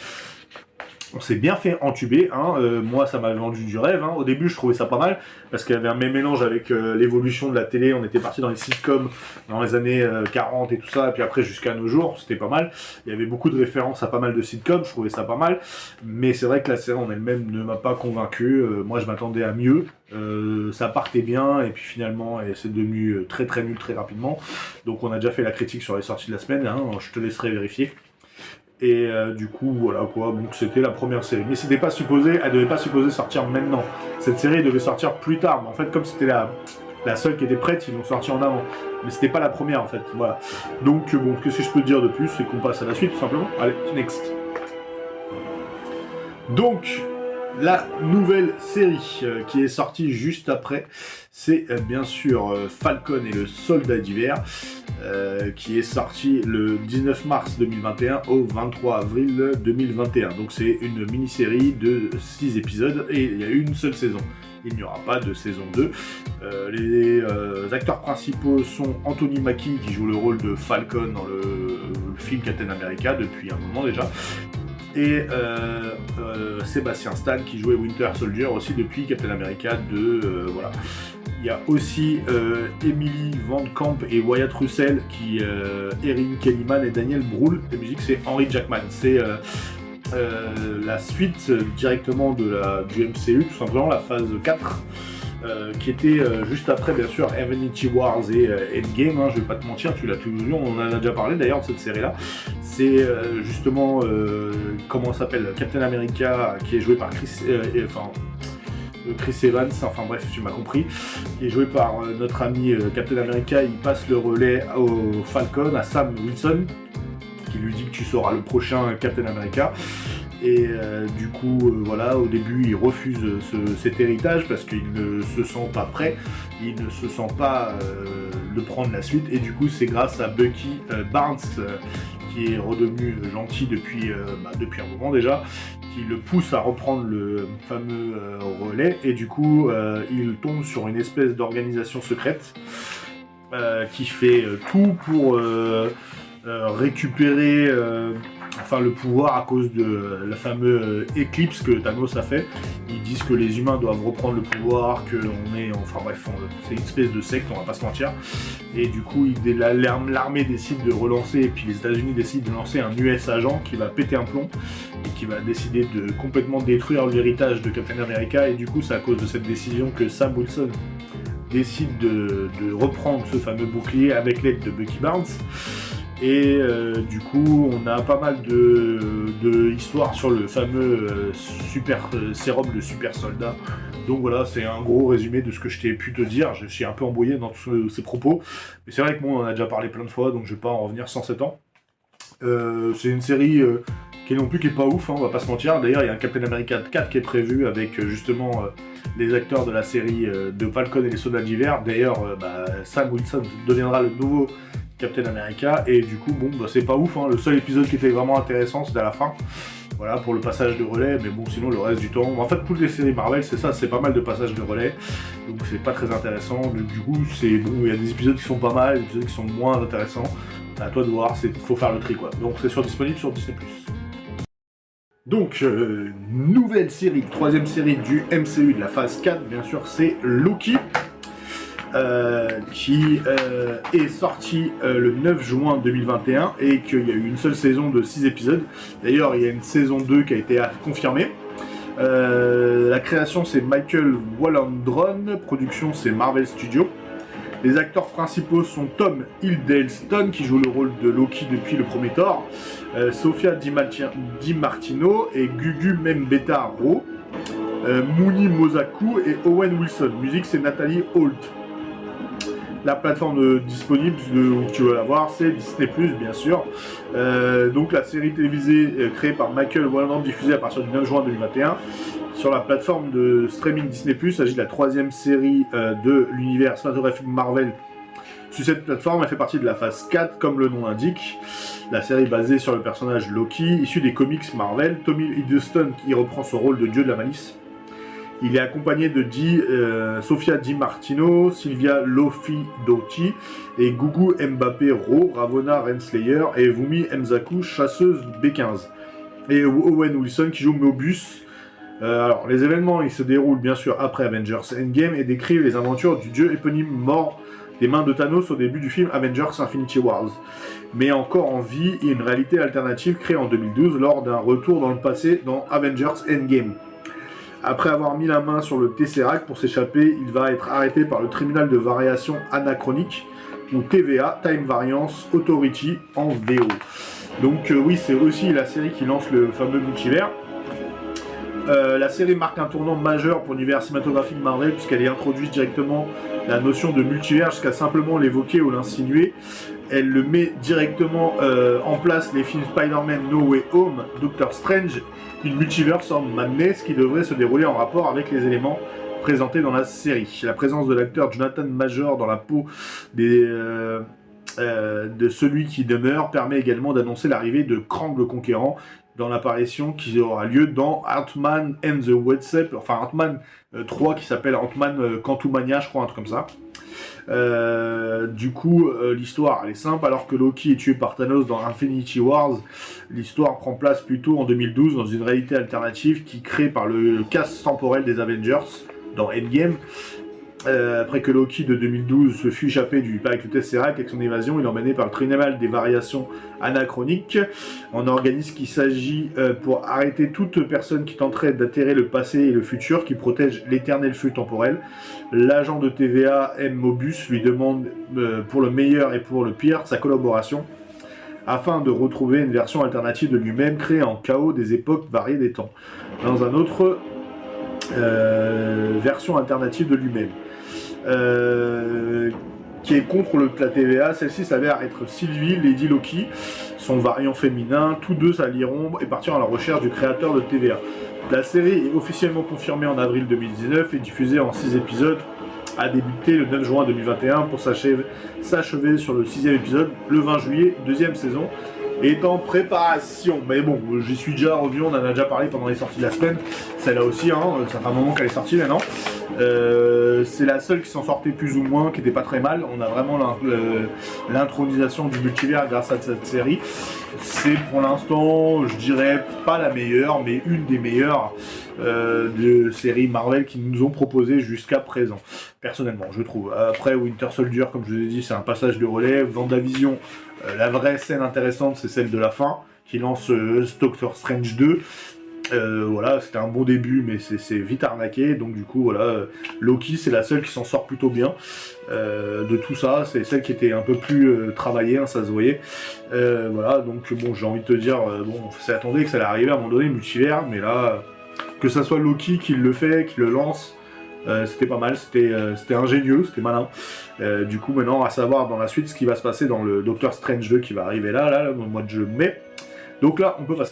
On s'est bien fait entuber, hein. Moi ça m'avait vendu du rêve, hein. Au début je trouvais ça pas mal, parce qu'il y avait un même mélange avec l'évolution de la télé, on était parti dans les sitcoms dans les années 40 et tout ça, et puis après jusqu'à nos jours, c'était pas mal. Il y avait beaucoup de références à pas mal de sitcoms, je trouvais ça pas mal, mais c'est vrai que la série en elle-même ne m'a pas convaincu. Moi je m'attendais à mieux, ça partait bien, et puis finalement c'est devenu très très nul très rapidement. Donc on a déjà fait la critique sur les sorties de la semaine, hein. Je te laisserai vérifier. Et du coup, voilà quoi, donc c'était la première série. Mais elle devait pas supposer sortir maintenant. Cette série devait sortir plus tard, mais en fait, comme c'était la seule qui était prête, ils l'ont sortie en avant. Mais c'était pas la première en fait, voilà. Donc bon, qu'est-ce que je peux te dire de plus ? C'est qu'on passe à la suite tout simplement. Allez, next. Donc, la nouvelle série qui est sortie juste après, c'est bien sûr Falcon et le Soldat d'hiver, qui est sorti le 19 mars 2021 au 23 avril 2021. Donc c'est une mini-série de 6 épisodes et il y a une seule saison. Il n'y aura pas de saison 2. Les acteurs principaux sont Anthony Mackie qui joue le rôle de Falcon dans le film Captain America depuis un moment déjà. Et Sébastien Stan qui jouait Winter Soldier aussi depuis Captain America 2, voilà. Il y a aussi Emily Van Camp et Wyatt Russell qui Erin Kellyman et Daniel Brühl. La musique c'est Henry Jackman. C'est la suite directement du MCU, tout simplement la phase 4, qui était juste après bien sûr Infinity Wars et Endgame, hein, je vais pas te mentir, tu l'as tous vu, on en a déjà parlé d'ailleurs de cette série là. C'est justement comment ça s'appelle, Captain America, qui est joué par Chris Evans, enfin bref, tu m'as compris, qui est joué par notre ami Captain America. Il passe le relais au Falcon, à Sam Wilson, qui lui dit que tu seras le prochain Captain America. Et du coup, voilà, au début, il refuse cet héritage parce qu'il ne se sent pas prêt, il ne se sent pas de prendre la suite. Et du coup, c'est grâce à Bucky Barnes, qui est redevenu gentil depuis un moment déjà, qui le pousse à reprendre le fameux relais. Et du coup, il tombe sur une espèce d'organisation secrète qui fait tout pour récupérer le pouvoir à cause de la fameuse éclipse que Thanos a fait. Ils disent que les humains doivent reprendre le pouvoir, c'est une espèce de secte, on va pas se mentir. Et du coup, l'armée décide de relancer, et puis les États-Unis décident de lancer un US agent qui va péter un plomb et qui va décider de complètement détruire l'héritage de Captain America. Et du coup, c'est à cause de cette décision que Sam Wilson décide de reprendre ce fameux bouclier avec l'aide de Bucky Barnes. Et du coup, on a pas mal de histoires sur le fameux super sérum de super soldat. Donc voilà, c'est un gros résumé de ce que je t'ai pu te dire. Je suis un peu embrouillé dans tous ces propos, mais c'est vrai que moi, on en a déjà parlé plein de fois, donc je vais pas en revenir sans s'étendre. C'est une série qui est pas ouf, hein, on va pas se mentir. D'ailleurs, il y a un Captain America 4 qui est prévu avec justement les acteurs de la série de Falcon et les Soldats d'hiver. D'ailleurs, Sam Wilson deviendra le nouveau Captain America, et du coup c'est pas ouf, hein. Le seul épisode qui était vraiment intéressant c'était à la fin, voilà, pour le passage de relais, mais bon, sinon le reste du temps, en fait toutes les séries Marvel c'est ça, c'est pas mal de passages de relais, donc c'est pas très intéressant. Du coup c'est bon, il y a des épisodes qui sont pas mal, des épisodes qui sont moins intéressants, c'est à toi de voir, faut faire le tri quoi. Donc c'est disponible sur Disney+. Donc, nouvelle série, troisième série du MCU de la phase 4, bien sûr, c'est Loki. Qui est sorti le 9 juin 2021 et qu'il y a eu une seule saison de 6 épisodes. D'ailleurs, il y a une saison 2 qui a été confirmée. La création, c'est Michael Waldron, production, c'est Marvel Studios. Les acteurs principaux sont Tom Hiddleston, qui joue le rôle de Loki depuis le premier Thor, Sofia Di Martino et Gugu Mbeta Ro, Muni Mosaku et Owen Wilson. Musique, c'est Nathalie Holt. La plateforme disponible où tu vas la voir, c'est Disney+, bien sûr. Donc la série télévisée créée par Michael Waldron, diffusée à partir du 9 juin 2021 sur la plateforme de streaming Disney+. Il s'agit de la troisième série de l'univers cinématographique Marvel sur cette plateforme. Elle fait partie de la phase 4, comme le nom l'indique. La série est basée sur le personnage Loki, issu des comics Marvel. Tommy Hiddleston qui reprend son rôle de dieu de la malice. Il est accompagné de Sofia Di Martino, Sylvia Lofidotti et Gugu Mbappé Ro, Ravonna Renslayer et Wumi Mzaku, chasseuse B15. Et Owen Wilson qui joue Mobius. Alors, les événements ils se déroulent bien sûr après Avengers Endgame et décrivent les aventures du dieu éponyme mort des mains de Thanos au début du film Avengers Infinity Wars. Mais encore en vie et une réalité alternative créée en 2012 lors d'un retour dans le passé dans Avengers Endgame. Après avoir mis la main sur le Tesseract pour s'échapper, il va être arrêté par le tribunal de variation anachronique, ou TVA, Time Variance Authority en VO. Donc oui, c'est aussi la série qui lance le fameux multivers. La série marque un tournant majeur pour l'univers cinématographique Marvel, puisqu'elle y introduit directement la notion de multivers jusqu'à simplement l'évoquer ou l'insinuer. Elle le met directement en place les films Spider-Man No Way Home, Doctor Strange, une Multiverse of Madness qui devrait se dérouler en rapport avec les éléments présentés dans la série. La présence de l'acteur Jonathan Major dans la peau de celui qui demeure permet également d'annoncer l'arrivée de Krang le Conquérant dans l'apparition qui aura lieu dans Ant-Man and the Wasp, enfin Ant-Man 3 qui s'appelle Ant-Man Quantumania, je crois, un truc comme ça. Du coup, l'histoire elle est simple. Alors que Loki est tué par Thanos dans Infinity Wars, l'histoire prend place plutôt en 2012 dans une réalité alternative qui est créée par le casse temporel des Avengers dans Endgame. Après que Loki de 2012 se fut échappé avec le Tesseract, avec son évasion, il est emmené par le tribunal des variations anachroniques, un organisme qui s'agit pour arrêter toute personne qui tenterait d'altérer le passé et le futur, qui protège l'éternel flux temporel. L'agent de TVA, M. Mobius, lui demande pour le meilleur et pour le pire sa collaboration, afin de retrouver une version alternative de lui-même créée en chaos des époques variées des temps. Dans un autre version alternative de lui-même. Qui est contre la TVA, celle-ci s'avère être Sylvie, Lady Loki, son variant féminin, tous deux s'allieront et partiront à la recherche du créateur de TVA. La série est officiellement confirmée en avril 2019 et diffusée en 6 épisodes, a débuté le 9 juin 2021 pour s'achever sur le 6e épisode le 20 juillet, 2e saison, est en préparation. Mais bon, j'y suis déjà revenu, on en a déjà parlé pendant les sorties de la semaine. Celle-là aussi, hein, ça fait un moment qu'elle est sortie maintenant. C'est la seule qui s'en sortait plus ou moins, qui était pas très mal. On a vraiment l'intronisation du multivers grâce à cette série. C'est pour l'instant, je dirais pas la meilleure, mais une des meilleures de séries Marvel qui nous ont proposé jusqu'à présent. Personnellement, je trouve. Après, Winter Soldier, comme je vous ai dit, c'est un passage de relais. WandaVision, la vraie scène intéressante, c'est celle de la fin, qui lance Doctor Strange 2. Voilà, c'était un bon début, mais c'est vite arnaqué. Donc du coup, voilà, Loki, c'est la seule qui s'en sort plutôt bien de tout ça. C'est celle qui était un peu plus travaillée, hein, ça se voyait. Voilà, donc bon, j'ai envie de te dire, bon, c'est attendez que ça allait arriver à un moment donné, multivers, mais là, que ça soit Loki qui le fait, qui le lance, c'était pas mal, c'était ingénieux, c'était malin. Du coup, maintenant, à savoir dans la suite ce qui va se passer dans le Doctor Strange 2 qui va arriver là, au mois de mai. Donc là, on peut passer.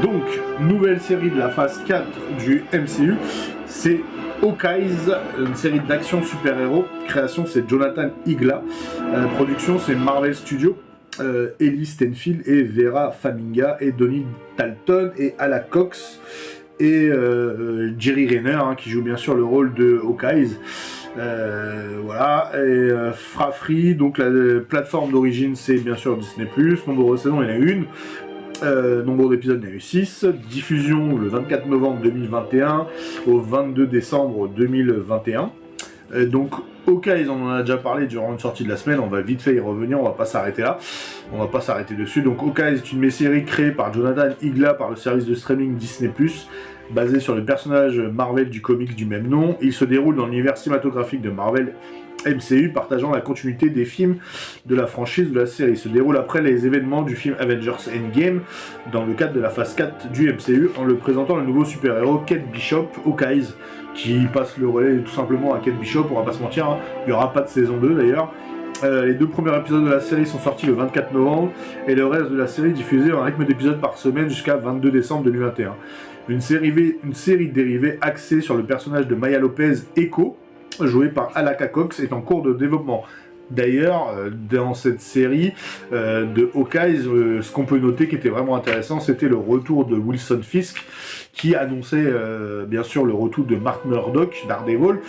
Donc, nouvelle série de la phase 4 du MCU, c'est Hawkeye, une série d'action super-héros. Création, c'est Jonathan Igla. Production, c'est Marvel Studios. Ellie Stenfield et Vera Farmiga et Donnie Dalton et Ala Cox et Jerry Renner, hein, qui joue bien sûr le rôle de Hawkeye. Voilà, et Free, donc la plateforme d'origine c'est bien sûr Disney+, nombre de saisons il y en a une, nombre d'épisodes il y en a eu 6, diffusion le 24 novembre 2021 au 22 décembre 2021, donc Hawkeye, on en a déjà parlé durant une sortie de la semaine, on va vite fait y revenir, on va pas s'arrêter là, on va pas s'arrêter dessus. Donc Hawkeye est une mini-série créée par Jonathan Igla par le service de streaming Disney+, basée sur le personnage Marvel du comics du même nom. Il se déroule dans l'univers cinématographique de Marvel MCU, partageant la continuité des films de la franchise de la série. Il se déroule après les événements du film Avengers Endgame, dans le cadre de la phase 4 du MCU, en le présentant le nouveau super-héros Kate Bishop, Hawkeye, qui passe le relais tout simplement à Kate Bishop, on va pas se mentir, hein. Il n'y aura pas de saison 2 d'ailleurs. Les 2 premiers épisodes de la série sont sortis le 24 novembre, et le reste de la série diffusé en rythme d'épisodes par semaine jusqu'à 22 décembre 2021. Une série dérivée axée sur le personnage de Maya Lopez, Echo, joué par Alaka Cox, est en cours de développement. D'ailleurs, dans cette série de Hawkeye, ce qu'on peut noter qui était vraiment intéressant, c'était le retour de Wilson Fisk, qui annonçait bien sûr le retour de Matt Murdock, Daredevil,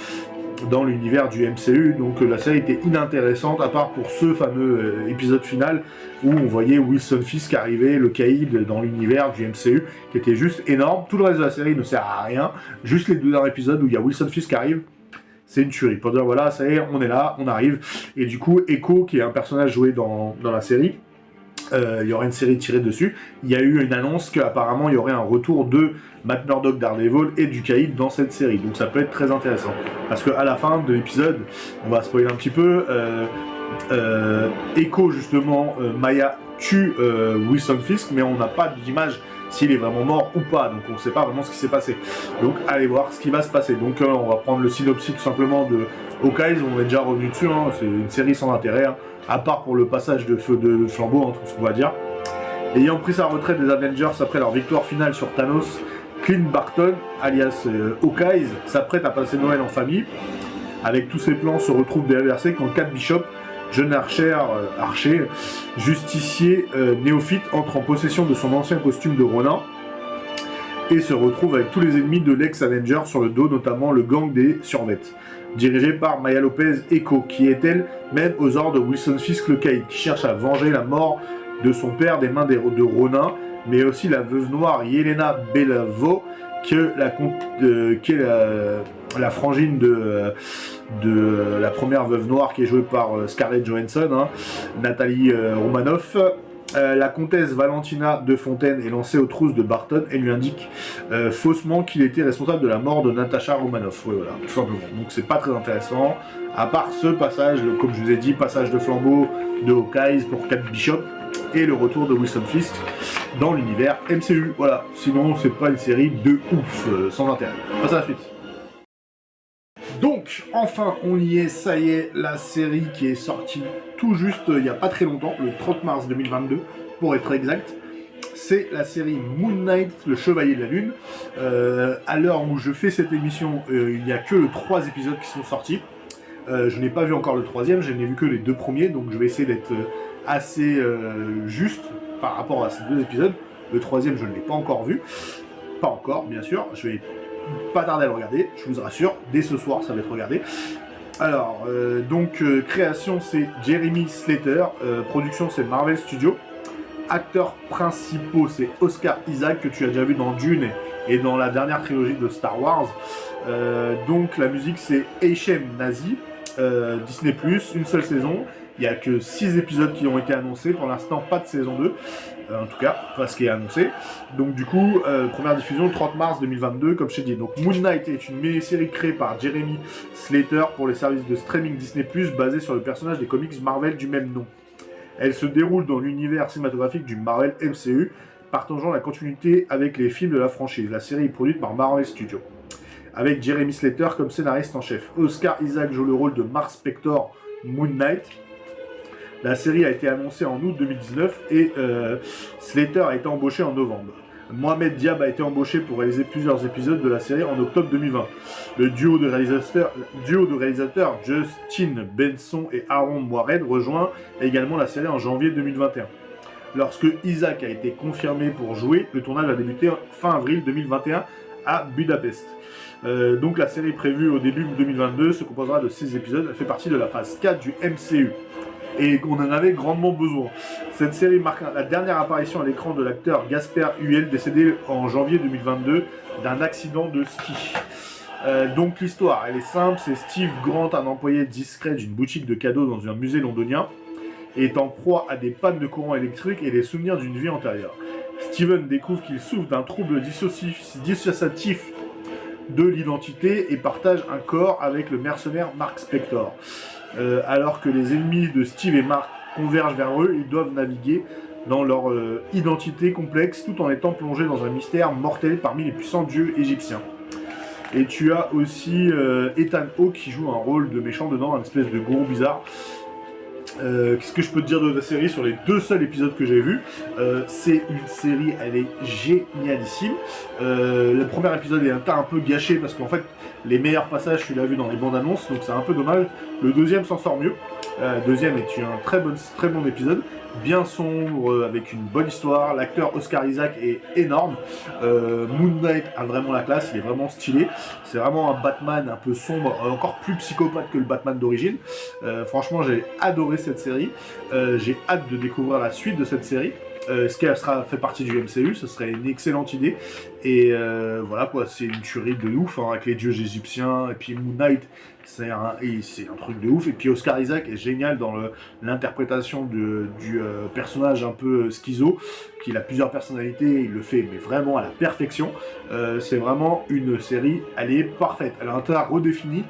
dans l'univers du MCU. Donc la série était inintéressante, à part pour ce fameux épisode final, où on voyait Wilson Fisk arriver, le caïd, dans l'univers du MCU, qui était juste énorme. Tout le reste de la série ne sert à rien, juste les 2 derniers épisodes où il y a Wilson Fisk qui arrive, c'est une tuerie, pour dire voilà, ça y est, on est là, on arrive. Et du coup, Echo, qui est un personnage joué dans la série, il y aurait une série tirée dessus. Il y a eu une annonce qu'apparemment il y aurait un retour de Matt Murdock, Daredevil et du Caïd dans cette série. Donc ça peut être très intéressant. Parce qu'à la fin de l'épisode, on va spoiler un petit peu, Echo justement, Maya tue Wilson Fisk, mais on n'a pas d'image s'il est vraiment mort ou pas, donc on ne sait pas vraiment ce qui s'est passé. Donc allez voir ce qui va se passer. Donc on va prendre le synopsis tout simplement de Hawkeye, on est déjà revenu dessus, hein. C'est une série sans intérêt, hein, à part pour le passage de flambeau, hein, tout ce qu'on va dire. Ayant pris sa retraite des Avengers après leur victoire finale sur Thanos, Clint Barton, alias Hawkeye, s'apprête à passer Noël en famille. Avec tous ses plans se retrouve déversé quand Kate Bishop, jeune archer, justicier néophyte, entre en possession de son ancien costume de Ronin et se retrouve avec tous les ennemis de l'ex-Avenger sur le dos, notamment le gang des Survettes, dirigé par Maya Lopez Echo, qui est elle-même aux ordres de Wilson Fisk le Caïd, qui cherche à venger la mort de son père des mains de Ronin, mais aussi la veuve noire Yelena Belavo, qui est la frangine de la première Veuve Noire qui est jouée par Scarlett Johansson, hein, Nathalie Romanoff. La comtesse Valentina de Fontaine est lancée aux trousses de Barton et lui indique faussement qu'il était responsable de la mort de Natasha Romanoff. Oui, voilà, tout simplement. Donc c'est pas très intéressant, à part ce passage, comme je vous ai dit, passage de flambeau de Hawkeye pour Kate Bishop et le retour de Wilson Fisk dans l'univers MCU. Voilà, sinon c'est pas une série de ouf, sans intérêt. On passe à la suite. Donc, enfin, on y est, ça y est, la série qui est sortie tout juste il n'y a pas très longtemps, le 30 mars 2022, pour être exact. C'est la série Moon Knight, le Chevalier de la Lune. À l'heure où je fais cette émission, il n'y a que 3 épisodes qui sont sortis. Je n'ai pas vu encore le 3e, je n'ai vu que les 2 premiers, donc je vais essayer d'être assez juste par rapport à ces 2 épisodes. Le 3e, je ne l'ai pas encore vu. Pas encore, bien sûr. Je vais pas tarder à le regarder, je vous rassure. Dès ce soir, ça va être regardé. Alors, création, c'est Jeremy Slater. Production, c'est Marvel Studios. Acteurs principaux, c'est Oscar Isaac, que tu as déjà vu dans Dune et dans la dernière trilogie de Star Wars. Donc, la musique, c'est H.M. Nazi. Disney+, une seule saison. Il n'y a que 6 épisodes qui ont été annoncés. Pour l'instant, pas de saison 2. En tout cas, pas ce qui est annoncé. Donc du coup, première diffusion le 30 mars 2022, comme je t'ai dit. Donc Moon Knight est une mini-série créée par Jeremy Slater pour les services de streaming Disney+, basée sur le personnage des comics Marvel du même nom. Elle se déroule dans l'univers cinématographique du Marvel MCU, partageant la continuité avec les films de la franchise. La série est produite par Marvel Studios, avec Jeremy Slater comme scénariste en chef. Oscar Isaac joue le rôle de Mark Spector, Moon Knight. La série a été annoncée en août 2019 et Slater a été embauché en novembre. Mohamed Diab a été embauché pour réaliser plusieurs épisodes de la série en octobre 2020. Le duo de réalisateurs Justin Benson et Aaron Moorhead rejoint également la série en janvier 2021. Lorsque Isaac a été confirmé pour jouer, le tournage a débuté fin avril 2021 à Budapest. Donc la série prévue au début 2022 se composera de 6 épisodes. Elle fait partie de la phase 4 du MCU. Et on en avait grandement besoin. Cette série marque la dernière apparition à l'écran de l'acteur Gasper Huel, décédé en janvier 2022 d'un accident de ski. Donc l'histoire, elle est simple, c'est Steve Grant, un employé discret d'une boutique de cadeaux dans un musée londonien, est en proie à des pannes de courant électrique et des souvenirs d'une vie antérieure. Steven découvre qu'il souffre d'un trouble dissociatif de l'identité et partage un corps avec le mercenaire Mark Spector. Alors que les ennemis de Steve et Mark convergent vers eux, ils doivent naviguer dans leur identité complexe tout en étant plongés dans un mystère mortel parmi les puissants dieux égyptiens. Et tu as aussi Ethan Hawke qui joue un rôle de méchant dedans, un espèce de gourou bizarre. Qu'est-ce que je peux te dire de la série sur les 2 seuls épisodes que j'ai vus? C'est une série, elle est génialissime. Le premier épisode est un peu gâché parce qu'en fait les meilleurs passages tu l'as vu dans les bandes annonces, donc c'est un peu dommage. Le deuxième s'en sort mieux. Le deuxième est un très bon épisode, bien sombre, avec une bonne histoire. L'acteur Oscar Isaac est énorme. Moon Knight a vraiment la classe, il est vraiment stylé. C'est vraiment un Batman un peu sombre, encore plus psychopathe que le Batman d'origine. Franchement, j'ai adoré cette série. J'ai hâte de découvrir la suite de cette série. Ce qui fait partie du MCU, ce serait une excellente idée. Et voilà quoi, c'est une tuerie de ouf hein, avec les dieux égyptiens. Et puis Moon Knight, c'est un truc de ouf. Et puis Oscar Isaac est génial dans l'interprétation du personnage un peu schizo, qu'il a plusieurs personnalités, il le fait mais vraiment à la perfection. C'est vraiment une série, elle est parfaite. Elle a redéfini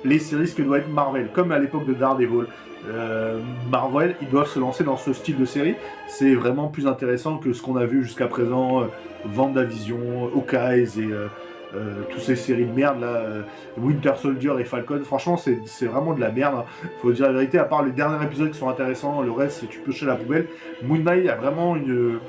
les séries, ce que doit être Marvel, comme à l'époque de Daredevil. Marvel, ils doivent se lancer dans ce style de série. C'est vraiment plus intéressant que ce qu'on a vu jusqu'à présent, WandaVision, Hawkeye et toutes ces séries de merde là, Winter Soldier et Falcon. Franchement, c'est vraiment de la merde. Faut dire la vérité, à part les derniers épisodes qui sont intéressants, le reste, tu peux jeter la poubelle. Moon Knight a vraiment une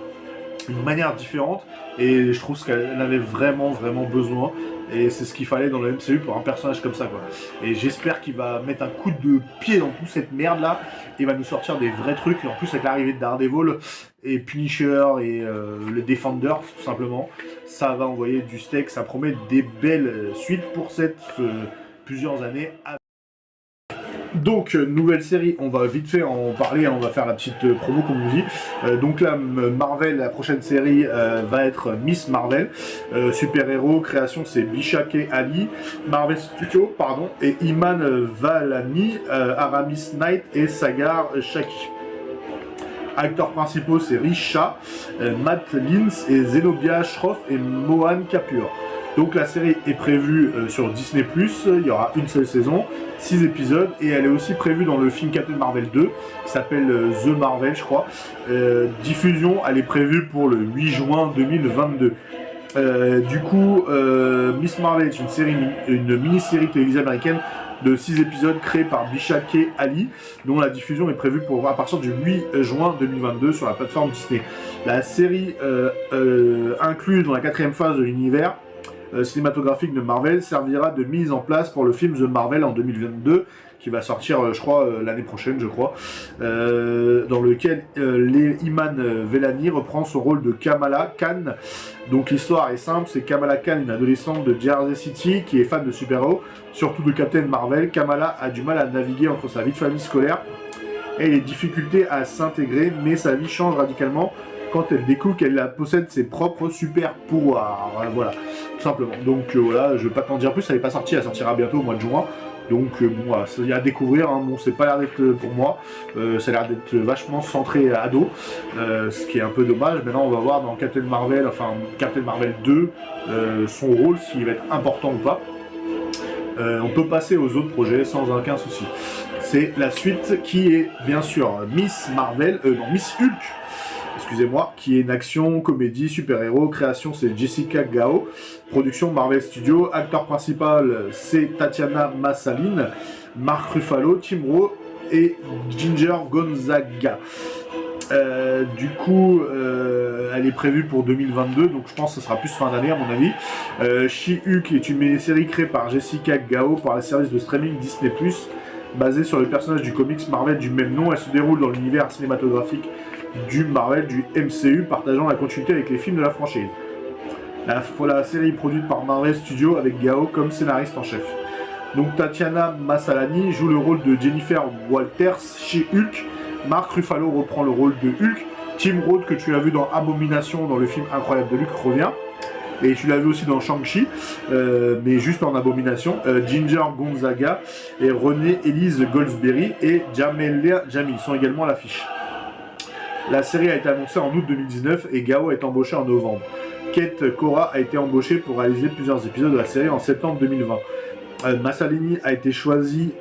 manière différente et je trouve qu'elle avait vraiment besoin. Et c'est ce qu'il fallait dans le MCU pour un personnage comme ça quoi. Et j'espère qu'il va mettre un coup de pied dans toute cette merde là et va nous sortir des vrais trucs. Et en plus avec l'arrivée de Daredevil et Punisher et le Defender tout simplement, ça va envoyer du steak, ça promet des belles suites pour cette plusieurs années. Donc, nouvelle série, on va vite fait en parler, on va faire la petite promo comme on dit. Donc là, Marvel, la prochaine série va être Miss Marvel. Super-héros, création c'est Bishake Ali, Marvel Studios, pardon, et Iman Vellani, Aramis Knight et Sagar Shaki. Acteurs principaux c'est Risha, Matt Lins et Zenobia Shroff et Mohan Kapur. Donc la série est prévue sur Disney+, il y aura une seule saison, 6 épisodes, et elle est aussi prévue dans le film Captain Marvel 2, qui s'appelle The Marvel je crois. Diffusion, elle est prévue pour le 8 juin 2022. Du coup, Miss Marvel est une mini-série télévisée américaine de 6 épisodes créée par Bishake Ali, dont la diffusion est prévue à partir du 8 juin 2022 sur la plateforme Disney. La série incluse dans la 4e phase de l'univers cinématographique de Marvel servira de mise en place pour le film The Marvel en 2022 qui va sortir je crois l'année prochaine dans lequel Iman Vellani reprend son rôle de Kamala Khan. Donc l'histoire est simple, c'est Kamala Khan, une adolescente de Jersey City qui est fan de super-héros, surtout de Captain Marvel. Kamala a du mal à naviguer entre sa vie de famille scolaire et les difficultés à s'intégrer, mais sa vie change radicalement quand elle découvre qu'elle possède ses propres super pouvoirs. Voilà, tout simplement. Donc voilà, je vais pas t'en dire plus, ça n'est pas sorti, elle sortira bientôt au mois de juin. Donc bon, voilà, il y a à découvrir, hein. Bon, c'est pas l'air d'être pour moi, ça a l'air d'être vachement centré ado, ce qui est un peu dommage. Maintenant on va voir dans Captain Marvel 2, son rôle, s'il va être important ou pas. On peut passer aux autres projets sans aucun souci. C'est la suite qui est bien sûr Miss Hulk, excusez-moi, qui est une action, comédie, super-héros. Création, c'est Jessica Gao. Production, Marvel Studios. Acteur principal, c'est Tatiana Maslany, Mark Ruffalo, Tim Roth et Ginger Gonzaga. Du coup, elle est prévue pour 2022, donc je pense que ce sera plus fin d'année à mon avis. She-Hulk est une mini-série créée par Jessica Gao par le service de streaming Disney+, basée sur le personnage du comics Marvel du même nom. Elle se déroule dans l'univers cinématographique du Marvel, du MCU, partageant la continuité avec les films de la franchise. La série est produite par Marvel Studios avec Gao comme scénariste en chef. Donc Tatiana Maslany joue le rôle de Jennifer Walters chez Hulk. Mark Ruffalo reprend le rôle de Hulk. Tim Roth, que tu as vu dans Abomination, dans le film Incroyable de Hulk, revient. Et tu l'as vu aussi dans Shang-Chi, mais juste en Abomination. Ginger Gonzaga et Renée Elise Goldsberry et Jamelia Jamil sont également à l'affiche. La série a été annoncée en août 2019 et Gao est embauché en novembre. Kate Cora a été embauchée pour réaliser plusieurs épisodes de la série en septembre 2020. Maslany a été choisie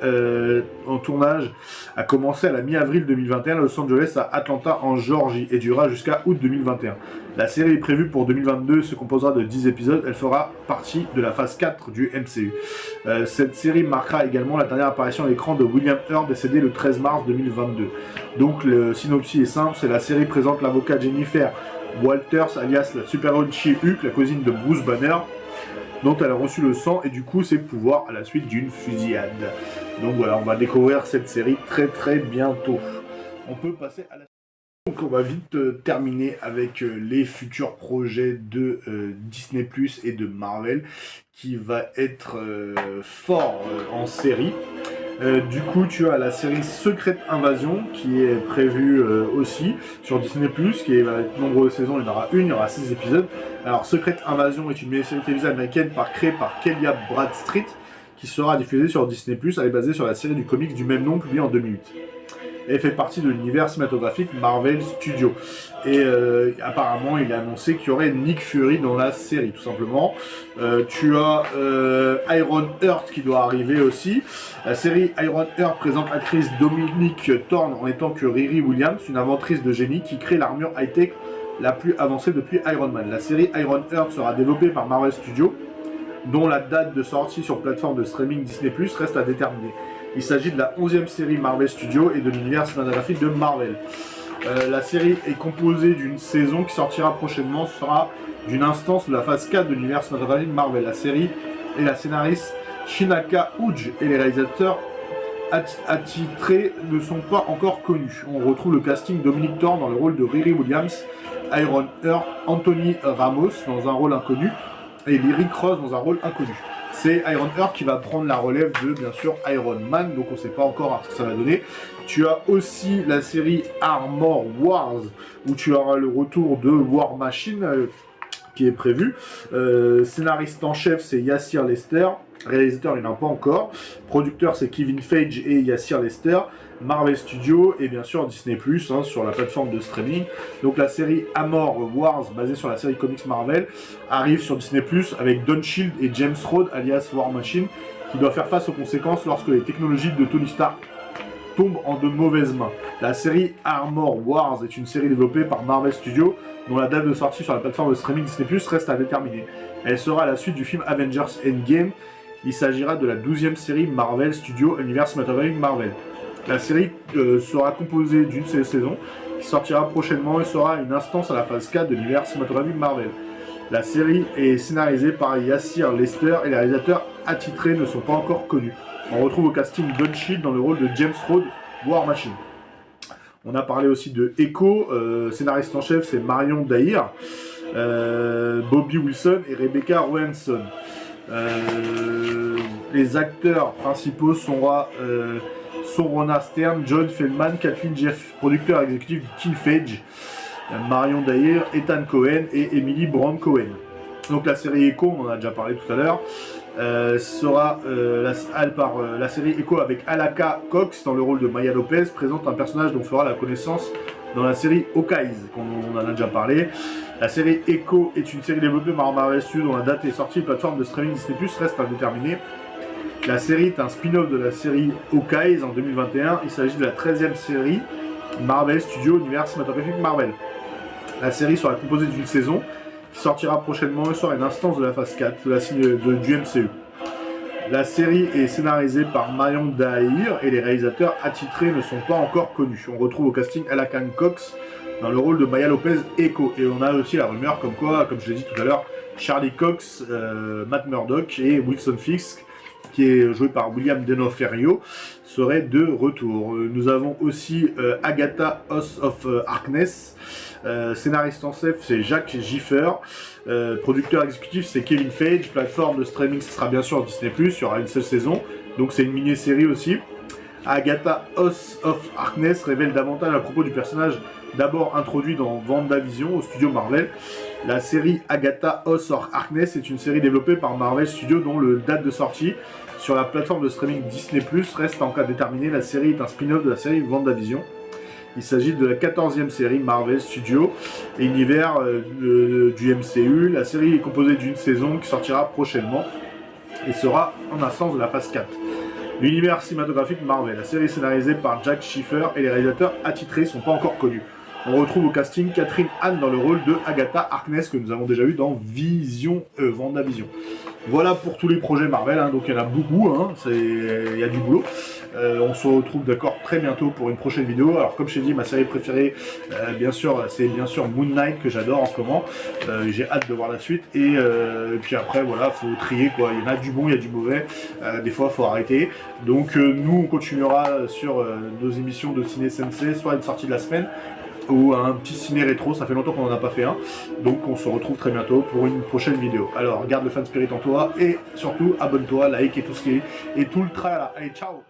en tournage, a commencé à la mi-avril 2021 à Los Angeles, à Atlanta en Géorgie et durera jusqu'à août 2021. La série est prévue pour 2022, se composera de 10 épisodes, elle fera partie de la phase 4 du MCU. Cette série marquera également la dernière apparition à l'écran de William Hurt, décédé le 13 mars 2022. Donc le synopsis est simple, c'est la série présente l'avocat Jennifer Walters, alias la super-héroïne She-Hulk, la cousine de Bruce Banner, dont elle a reçu le sang et du coup ses pouvoirs à la suite d'une fusillade. Donc voilà, on va découvrir cette série très très bientôt. On peut passer à la suite. Donc on va vite terminer avec les futurs projets de Disney Plus et de Marvel qui va être fort en série. Du coup, tu as la série Secret Invasion qui est prévue aussi sur Disney+, qui va être nombreuses saisons, il y en aura une, il y aura 6 épisodes. Alors, Secret Invasion est une mini-série télévisée américaine créée par Kelia Bradstreet qui sera diffusée sur Disney+. Elle est basée sur la série du comics du même nom publiée en 2008. Elle fait partie de l'univers cinématographique Marvel Studios. Et apparemment, il est annoncé qu'il y aurait Nick Fury dans la série, tout simplement. Tu as Iron Heart qui doit arriver aussi. La série Iron Heart présente l'actrice Dominique Thorne en étant que Riri Williams, une inventrice de génie qui crée l'armure high-tech la plus avancée depuis Iron Man. La série Iron Heart sera développée par Marvel Studios, dont la date de sortie sur plateforme de streaming Disney+, reste à déterminer. Il s'agit de la 11e série Marvel Studios et de l'univers cinématographique de Marvel. La série est composée d'une saison qui sortira prochainement, sera d'une instance de la phase 4 de l'univers cinématographique Marvel. La série et la scénariste Shinaka Uj et les réalisateurs attitrés ne sont pas encore connus. On retrouve le casting Dominique Thorne dans le rôle de Riri Williams, Iron Heart, Anthony Ramos dans un rôle inconnu et Lyric Ross dans un rôle inconnu. c'est Ironheart qui va prendre la relève de, bien sûr, Iron Man, donc on ne sait pas encore ce que ça va donner. Tu as aussi la série Armor Wars, où tu auras le retour de War Machine, qui est prévu. Scénariste en chef, c'est Yassir Lester. Réalisateur, il n'y en a pas encore. Producteur, c'est Kevin Feige et Yassir Lester. Marvel Studios et bien sûr Disney+, hein, sur la plateforme de streaming. Donc la série Armor Wars, basée sur la série comics Marvel, arrive sur Disney+, avec Don Cheadle et James Rhodes, alias War Machine, qui doit faire face aux conséquences lorsque les technologies de Tony Stark tombent en de mauvaises mains. La série Armor Wars est une série développée par Marvel Studios, dont la date de sortie sur la plateforme de streaming Disney+, reste à déterminer. Elle sera à la suite du film Avengers Endgame. Il s'agira de la 12e série Marvel Studios Univers cinématographique Marvel. La série sera composée d'une seule saison, qui sortira prochainement et sera une instance à la phase 4 de l'univers cinématographique Marvel. La série est scénarisée par Yassir Lester et les réalisateurs attitrés ne sont pas encore connus. On retrouve au casting Don Cheadle dans le rôle de James Rhodes, War Machine. On a parlé aussi de Echo, scénariste en chef c'est Marion Dahir, Bobby Wilson et Rebecca Rohanson. Les acteurs principaux sont Rona Stern, John Feldman, Kathleen Jeff, producteur exécutif Kevin Feige, Marion Dahir, Ethan Cohen et Emily Brand Cohen. Donc la série Echo, on en a déjà parlé tout à l'heure, sera la série Echo avec Alaka Cox dans le rôle de Maya Lopez, présente un personnage dont on fera la connaissance dans la série Hawkeye, qu'on en a déjà parlé. La série Echo est une série développée par Marvel Studios dont la date est sortie, plateforme de streaming Disney+, reste à déterminer. La série est un spin-off de la série Hawkeye en 2021. Il s'agit de la 13e série Marvel Studios Univers cinématographique Marvel. La série sera composée d'une saison qui sortira prochainement et sera une instance de la phase 4 du MCU. La série est scénarisée par Marion Dahir et les réalisateurs attitrés ne sont pas encore connus. On retrouve au casting Alaka Cox dans le rôle de Maya Lopez Echo. Et on a aussi la rumeur comme quoi, comme je l'ai dit tout à l'heure, Charlie Cox, Matt Murdock et Wilson Fisk, qui est joué par William D'Onofrio, serait de retour. Nous avons aussi Agatha House of Harkness, scénariste en chef c'est Jacques Giffer, producteur exécutif c'est Kevin Feige, plateforme de streaming ce sera bien sûr Disney+, il y aura une seule saison, donc c'est une mini-série aussi. Agatha House of Harkness révèle davantage à propos du personnage d'abord introduit dans WandaVision au studio Marvel. La série Agatha House of Harkness est une série développée par Marvel Studios dont le date de sortie sur la plateforme de streaming Disney+, reste en cas déterminé. La série est un spin-off de la série WandaVision. Il s'agit de la 14e série Marvel Studios et univers du MCU. La série est composée d'une saison qui sortira prochainement et sera en instance de la phase 4. L'univers cinématographique Marvel. La série est scénarisée par Jack Schiffer et les réalisateurs attitrés ne sont pas encore connus. On retrouve au casting Catherine Hahn dans le rôle de Agatha Harkness que nous avons déjà vu dans WandaVision. Voilà pour tous les projets Marvel, hein, donc il y en a beaucoup, hein, il y a du boulot. On se retrouve d'accord très bientôt pour une prochaine vidéo. Alors comme je t'ai dit, ma série préférée, bien sûr, c'est bien sûr Moon Knight que j'adore en ce moment. J'ai hâte de voir la suite et puis après voilà, faut trier quoi. Il y en a du bon, il y a du mauvais. Des fois, faut arrêter. Donc nous, on continuera sur nos émissions de Ciné Sensei, soit une sortie de la semaine ou un petit ciné rétro, ça fait longtemps qu'on n'en a pas fait un, donc on se retrouve très bientôt pour une prochaine vidéo. Alors garde le fan spirit en toi et surtout abonne-toi, like et tout ce qui est et tout le tralala. Allez, ciao.